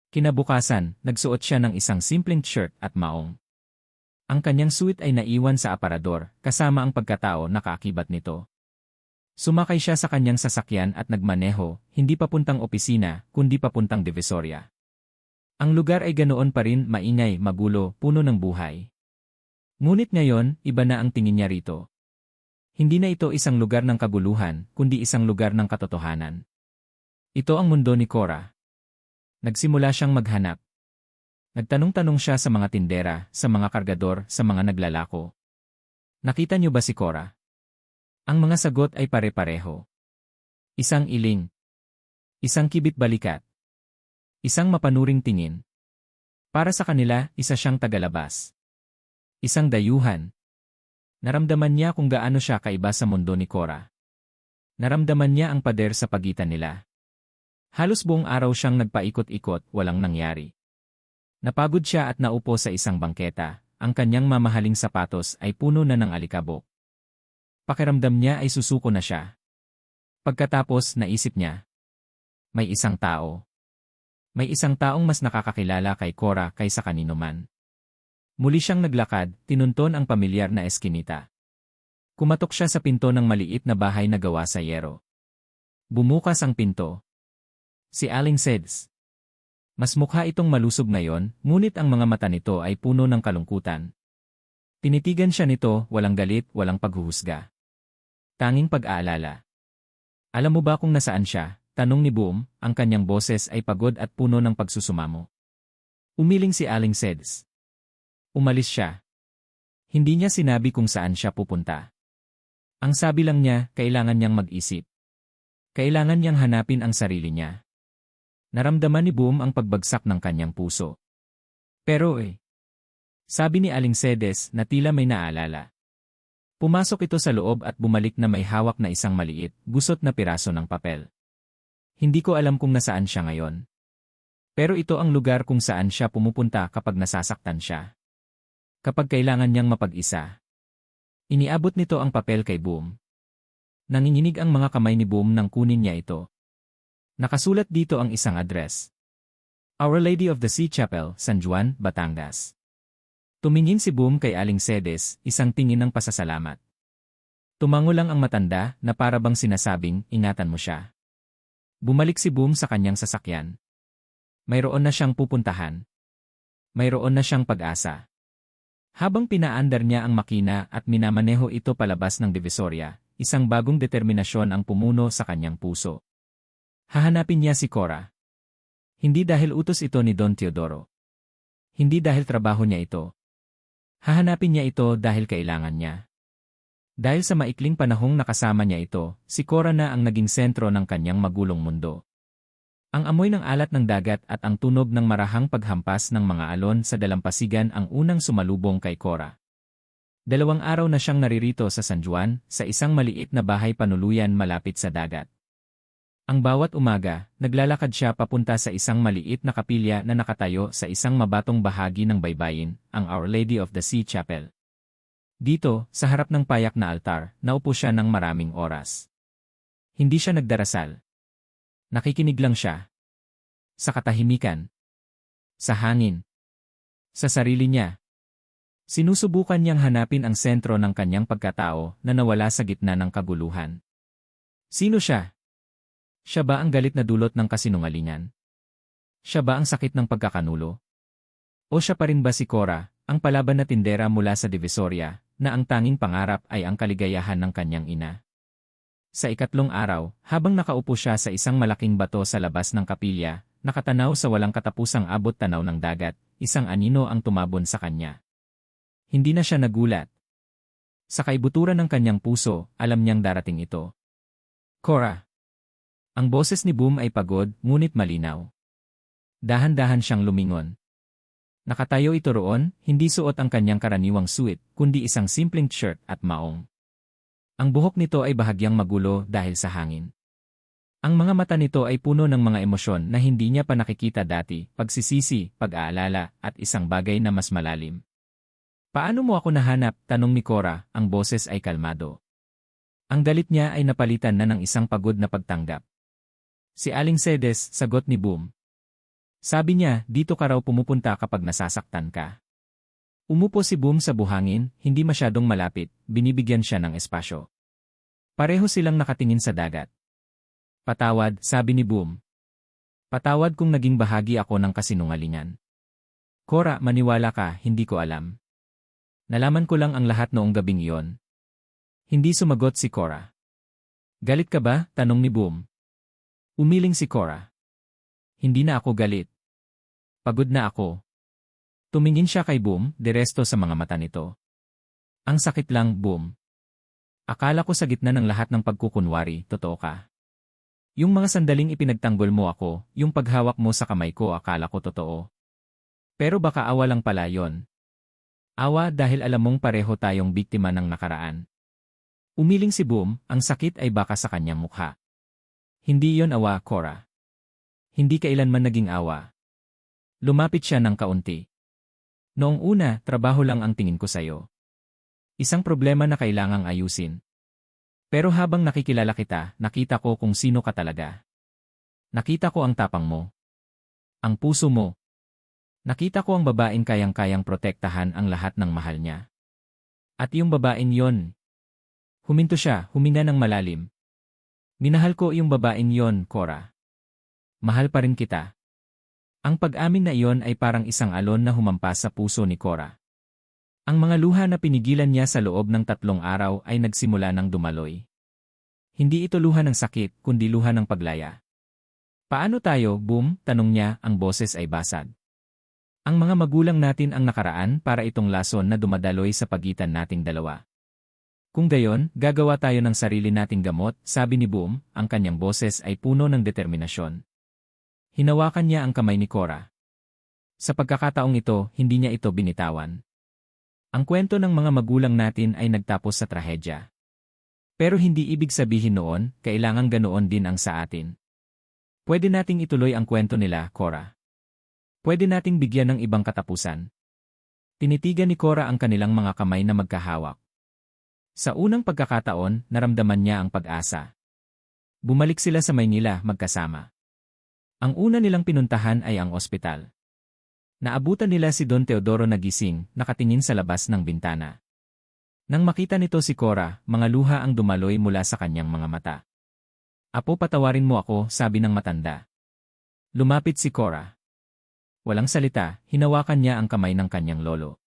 Kinabukasan, nagsuot siya ng isang simpleng shirt at maong. Ang kanyang suit ay naiwan sa aparador, kasama ang pagkatao na kaakibat nito. Sumakay siya sa kanyang sasakyan at nagmaneho, hindi papuntang opisina, kundi papuntang Divisoria. Ang lugar ay ganoon pa rin, maingay, magulo, puno ng buhay. Ngunit ngayon, iba na ang tingin niya rito. Hindi na ito isang lugar ng kaguluhan, kundi isang lugar ng katotohanan. Ito ang mundo ni Cora. Nagsimula siyang maghanap. Nagtanong-tanong siya sa mga tindera, sa mga kargador, sa mga naglalako. Nakita niyo ba si Cora? Ang mga sagot ay pare-pareho. Isang iling. Isang kibit balikat. Isang mapanuring tingin. Para sa kanila, isa siyang tagalabas. Isang dayuhan. Naramdaman niya kung gaano siya kaiba sa mundo ni Cora. Naramdaman niya ang pader sa pagitan nila. Halos buong araw siyang nagpaikot-ikot, walang nangyari. Napagod siya at naupo sa isang bangketa, ang kanyang mamahaling sapatos ay puno na ng alikabok. Pakiramdam niya ay susuko na siya. Pagkatapos naisip niya, may isang tao. May isang taong mas nakakakilala kay Cora kaysa kanino man. Muli siyang naglakad, tinunton ang pamilyar na eskinita. Kumatok siya sa pinto ng maliit na bahay na gawa sa yero. Bumukas ang pinto. Si Aling Seds. Mas mukha itong malusog ngayon, ngunit ang mga mata nito ay puno ng kalungkutan. Tinitigan siya nito, walang galit, walang paghuhusga. Tanging pag-aalala. Alam mo ba kung nasaan siya? Tanong ni Boom, ang kanyang boses ay pagod at puno ng pagsusumamo. Umiling si Aling Seds. Umalis siya. Hindi niya sinabi kung saan siya pupunta. Ang sabi lang niya, kailangan niyang mag-isip. Kailangan niyang hanapin ang sarili niya. Naramdaman ni Boom ang pagbagsak ng kanyang puso. Pero sabi ni Aling Sedes na tila may naalala. Pumasok ito sa loob at bumalik na may hawak na isang maliit, gusot na piraso ng papel. Hindi ko alam kung nasaan siya ngayon. Pero ito ang lugar kung saan siya pumupunta kapag nasasaktan siya. Kapag kailangan niyang mapag-isa. Iniabot nito ang papel kay Boom. Nanginginig ang mga kamay ni Boom nang kunin niya ito. Nakasulat dito ang isang address. Our Lady of the Sea Chapel, San Juan, Batangas. Tumingin si Boom kay Aling Sedes, isang tingin ng pasasalamat. Tumango lang ang matanda na parabang sinasabing, ingatan mo siya. Bumalik si Boom sa kanyang sasakyan. Mayroon na siyang pupuntahan. Mayroon na siyang pag-asa. Habang pinaandar niya ang makina at minamaneho ito palabas ng Divisoria, isang bagong determinasyon ang pumuno sa kanyang puso. Hahanapin niya si Cora. Hindi dahil utos ito ni Don Teodoro. Hindi dahil trabaho niya ito. Hahanapin niya ito dahil kailangan niya. Dahil sa maikling panahong nakasama niya ito, si Cora na ang naging sentro ng kanyang magulong mundo. Ang amoy ng alat ng dagat at ang tunog ng marahang paghampas ng mga alon sa dalampasigan ang unang sumalubong kay Cora. 2 araw na siyang naririto sa San Juan, sa isang maliit na bahay panuluyan malapit sa dagat. Ang bawat umaga, naglalakad siya papunta sa isang maliit na kapilya na nakatayo sa isang mabatong bahagi ng baybayin, ang Our Lady of the Sea Chapel. Dito, sa harap ng payak na altar, naupo siya ng maraming oras. Hindi siya nagdarasal. Nakikinig lang siya. Sa katahimikan. Sa hangin. Sa sarili niya. Sinusubukan niyang hanapin ang sentro ng kanyang pagkatao na nawala sa gitna ng kaguluhan. Sino siya? Siya ba ang galit na dulot ng kasinungalingan? Siya ba ang sakit ng pagkakanulo? O siya pa rin ba si Cora, ang palaban na tindera mula sa Divisoria, na ang tanging pangarap ay ang kaligayahan ng kanyang ina? Sa 3 araw, habang nakaupo siya sa isang malaking bato sa labas ng kapilya, nakatanaw sa walang katapusang abot tanaw ng dagat, isang anino ang tumabon sa kanya. Hindi na siya nagulat. Sa kaibuturan ng kanyang puso, alam niyang darating ito. Cora. Ang boses ni Boom ay pagod, ngunit malinaw. Dahan-dahan siyang lumingon. Nakatayo ito roon, hindi suot ang kanyang karaniwang suit, kundi isang simpleng shirt at maong. Ang buhok nito ay bahagyang magulo dahil sa hangin. Ang mga mata nito ay puno ng mga emosyon na hindi niya pa nakikita dati, pagsisisi, pag-aalala, at isang bagay na mas malalim. Paano mo ako nahanap? Tanong ni Cora, ang boses ay kalmado. Ang galit niya ay napalitan na ng isang pagod na pagtanggap. Si Aling Sedes, sagot ni Boom. Sabi niya, dito ka raw pumupunta kapag nasasaktan ka. Umupo si Boom sa buhangin, hindi masyadong malapit, binibigyan siya ng espasyo. Pareho silang nakatingin sa dagat. Patawad, sabi ni Boom. Patawad kung naging bahagi ako ng kasinungalingan. Cora, maniwala ka, hindi ko alam. Nalaman ko lang ang lahat noong gabing iyon. Hindi sumagot si Cora. Galit ka ba? Tanong ni Boom. Umiling si Cora. Hindi na ako galit. Pagod na ako. Tumingin siya kay Boom, diresto sa mga mata nito. Ang sakit lang, Boom. Akala ko sa gitna ng lahat ng pagkukunwari, totoo ka. Yung mga sandaling ipinagtanggol mo ako, yung paghawak mo sa kamay ko akala ko totoo. Pero baka awa lang pala yon. Awa dahil alam mong pareho tayong biktima ng nakaraan. Umiling si Boom, ang sakit ay baka sa kanyang mukha. Hindi yon awa, Cora. Hindi kailanman naging awa. Lumapit siya ng kaunti. Noong una, trabaho lang ang tingin ko sa'yo. Isang problema na kailangang ayusin. Pero habang nakikilala kita, nakita ko kung sino ka talaga. Nakita ko ang tapang mo. Ang puso mo. Nakita ko ang babaeng kayang-kayang protektahan ang lahat ng mahal niya. At yung babaeng yon. Huminto siya, huminga ng malalim. Minahal ko yung babaeng yon, Cora. Mahal pa rin kita. Ang pag-amin na iyon ay parang isang alon na humampas sa puso ni Cora. Ang mga luha na pinigilan niya sa loob ng 3 araw ay nagsimula ng dumaloy. Hindi ito luha ng sakit, kundi luha ng paglaya. Paano tayo, Boom? Tanong niya, ang boses ay basag. Ang mga magulang natin ang nakaraan para itong lason na dumadaloy sa pagitan nating dalawa. Kung gayon, gagawa tayo ng sarili nating gamot, sabi ni Boom, ang kanyang boses ay puno ng determinasyon. Hinawakan niya ang kamay ni Cora. Sa pagkakataong ito, hindi niya ito binitawan. Ang kwento ng mga magulang natin ay nagtapos sa trahedya. Pero hindi ibig sabihin noon, kailangang ganoon din ang sa atin. Pwede nating ituloy ang kwento nila, Cora. Pwede nating bigyan ng ibang katapusan. Tinitigan ni Cora ang kanilang mga kamay na magkahawak. Sa unang pagkakataon, naramdaman niya ang pag-asa. Bumalik sila sa Maynila magkasama. Ang una nilang pinuntahan ay ang ospital. Naabutan nila si Don Teodoro na gising, nakatingin sa labas ng bintana. Nang makita nito si Cora, mga luha ang dumaloy mula sa kanyang mga mata. Apo, patawarin mo ako, sabi ng matanda. Lumapit si Cora. Walang salita, hinawakan niya ang kamay ng kanyang lolo.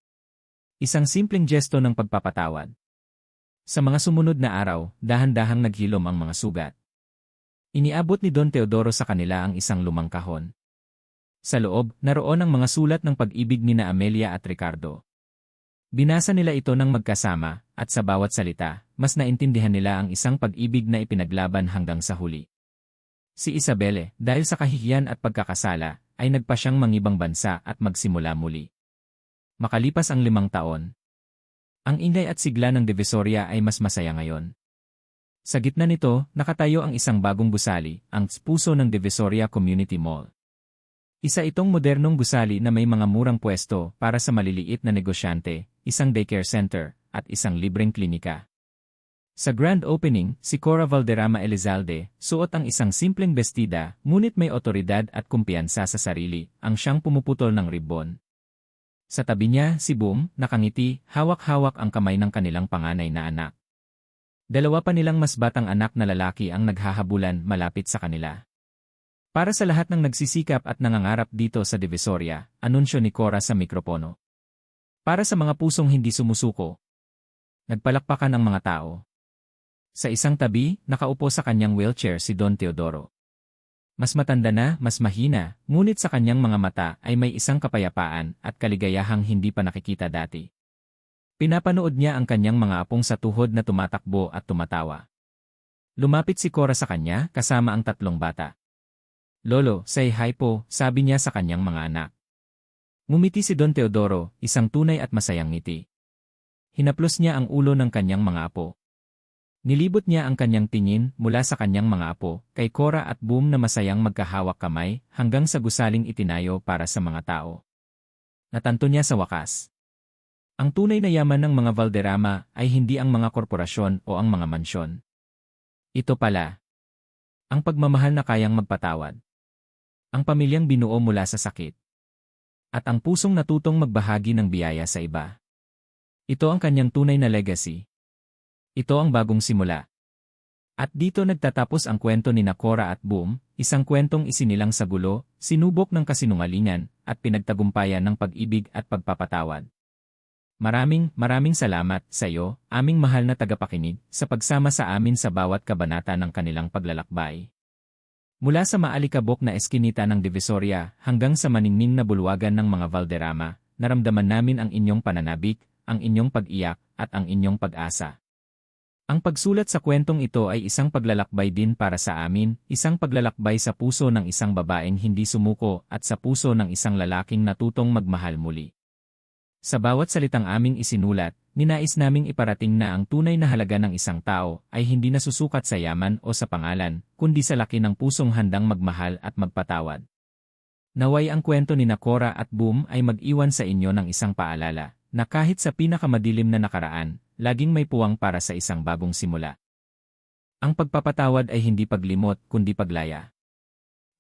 Isang simpleng gesto ng pagpapatawad. Sa mga sumunod na araw, dahan-dahang naghilom ang mga sugat. Iniabot ni Don Teodoro sa kanila ang isang lumang kahon. Sa loob, naroon ang mga sulat ng pag-ibig ni na Amelia at Ricardo. Binasa nila ito ng magkasama, at sa bawat salita, mas naintindihan nila ang isang pag-ibig na ipinaglaban hanggang sa huli. Si Isabelle, dahil sa kahihiyan at pagkakasala, ay nagpa siyang mangibang bansa at magsimula muli. Makalipas ang 5 taon. Ang ingay at sigla ng Divisoria ay mas masaya ngayon. Sa gitna nito, nakatayo ang isang bagong gusali, ang puso ng Divisoria Community Mall. Isa itong modernong gusali na may mga murang pwesto para sa maliliit na negosyante, isang daycare center, at isang libreng klinika. Sa grand opening, si Cora Valderrama Elizalde, suot ang isang simpleng bestida, ngunit may otoridad at kumpiyansa sa sarili, ang siyang pumuputol ng ribbon. Sa tabi niya, si Boom, nakangiti, hawak-hawak ang kamay ng kanilang panganay na anak. 2 pa nilang mas batang anak na lalaki ang naghahabulan malapit sa kanila. Para sa lahat ng nagsisikap at nangangarap dito sa Divisoria, anunsyo ni Cora sa mikropono. Para sa mga pusong hindi sumusuko. Nagpalakpakan ang mga tao. Sa isang tabi, nakaupo sa kanyang wheelchair si Don Teodoro. Mas matanda na, mas mahina, ngunit sa kanyang mga mata ay may isang kapayapaan at kaligayahang hindi pa nakikita dati. Pinapanood niya ang kanyang mga apong sa tuhod na tumatakbo at tumatawa. Lumapit si Cora sa kanya kasama ang 3 bata. Lolo, say hi po, sabi niya sa kanyang mga anak. Ngumiti si Don Teodoro, isang tunay at masayang ngiti. Hinaplos niya ang ulo ng kanyang mga apo. Nilibot niya ang kanyang tingin mula sa kanyang mga apo, kay Cora at Boom na masayang magkahawak kamay, hanggang sa gusaling itinayo para sa mga tao. Natanto niya sa wakas. Ang tunay na yaman ng mga Valderrama ay hindi ang mga korporasyon o ang mga mansyon. Ito pala. Ang pagmamahal na kayang magpatawad. Ang pamilyang binuo mula sa sakit. At ang pusong natutong magbahagi ng biyaya sa iba. Ito ang kanyang tunay na legacy. Ito ang bagong simula. At dito nagtatapos ang kwento ni Cora at Boom, isang kwentong isinilang sa gulo, sinubok ng kasinungalingan, at pinagtagumpayan ng pag-ibig at pagpapatawad. Maraming salamat sa iyo, aming mahal na tagapakinig, sa pagsama sa amin sa bawat kabanata ng kanilang paglalakbay. Mula sa maalikabok na eskinita ng Divisoria hanggang sa maningning na bulwagan ng mga Valderrama, naramdaman namin ang inyong pananabik, ang inyong pag-iyak, at ang inyong pag-asa. Ang pagsulat sa kwentong ito ay isang paglalakbay din para sa amin, isang paglalakbay sa puso ng isang babaeng hindi sumuko at sa puso ng isang lalaking natutong magmahal muli. Sa bawat salitang aming isinulat, ninais naming iparating na ang tunay na halaga ng isang tao ay hindi nasusukat sa yaman o sa pangalan, kundi sa laki ng pusong handang magmahal at magpatawad. Naway ang kwento ni Cora at Boom ay mag-iwan sa inyo ng isang paalala, na kahit sa pinakamadilim na nakaraan, laging may puwang para sa isang bagong simula. Ang pagpapatawad ay hindi paglimot kundi paglaya.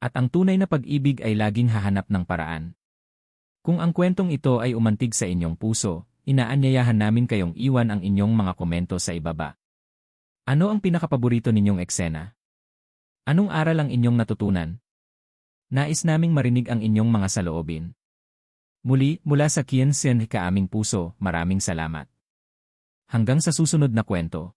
At ang tunay na pag-ibig ay laging hahanap ng paraan. Kung ang kwentong ito ay umantig sa inyong puso, inaanyayahan namin kayong iwan ang inyong mga komento sa ibaba. Ano ang pinakapaborito ninyong eksena? Anong aral ang inyong natutunan? Nais naming marinig ang inyong mga saloobin. Muli, mula sa Kian Sen ka aming puso, maraming salamat. Hanggang sa susunod na kwento.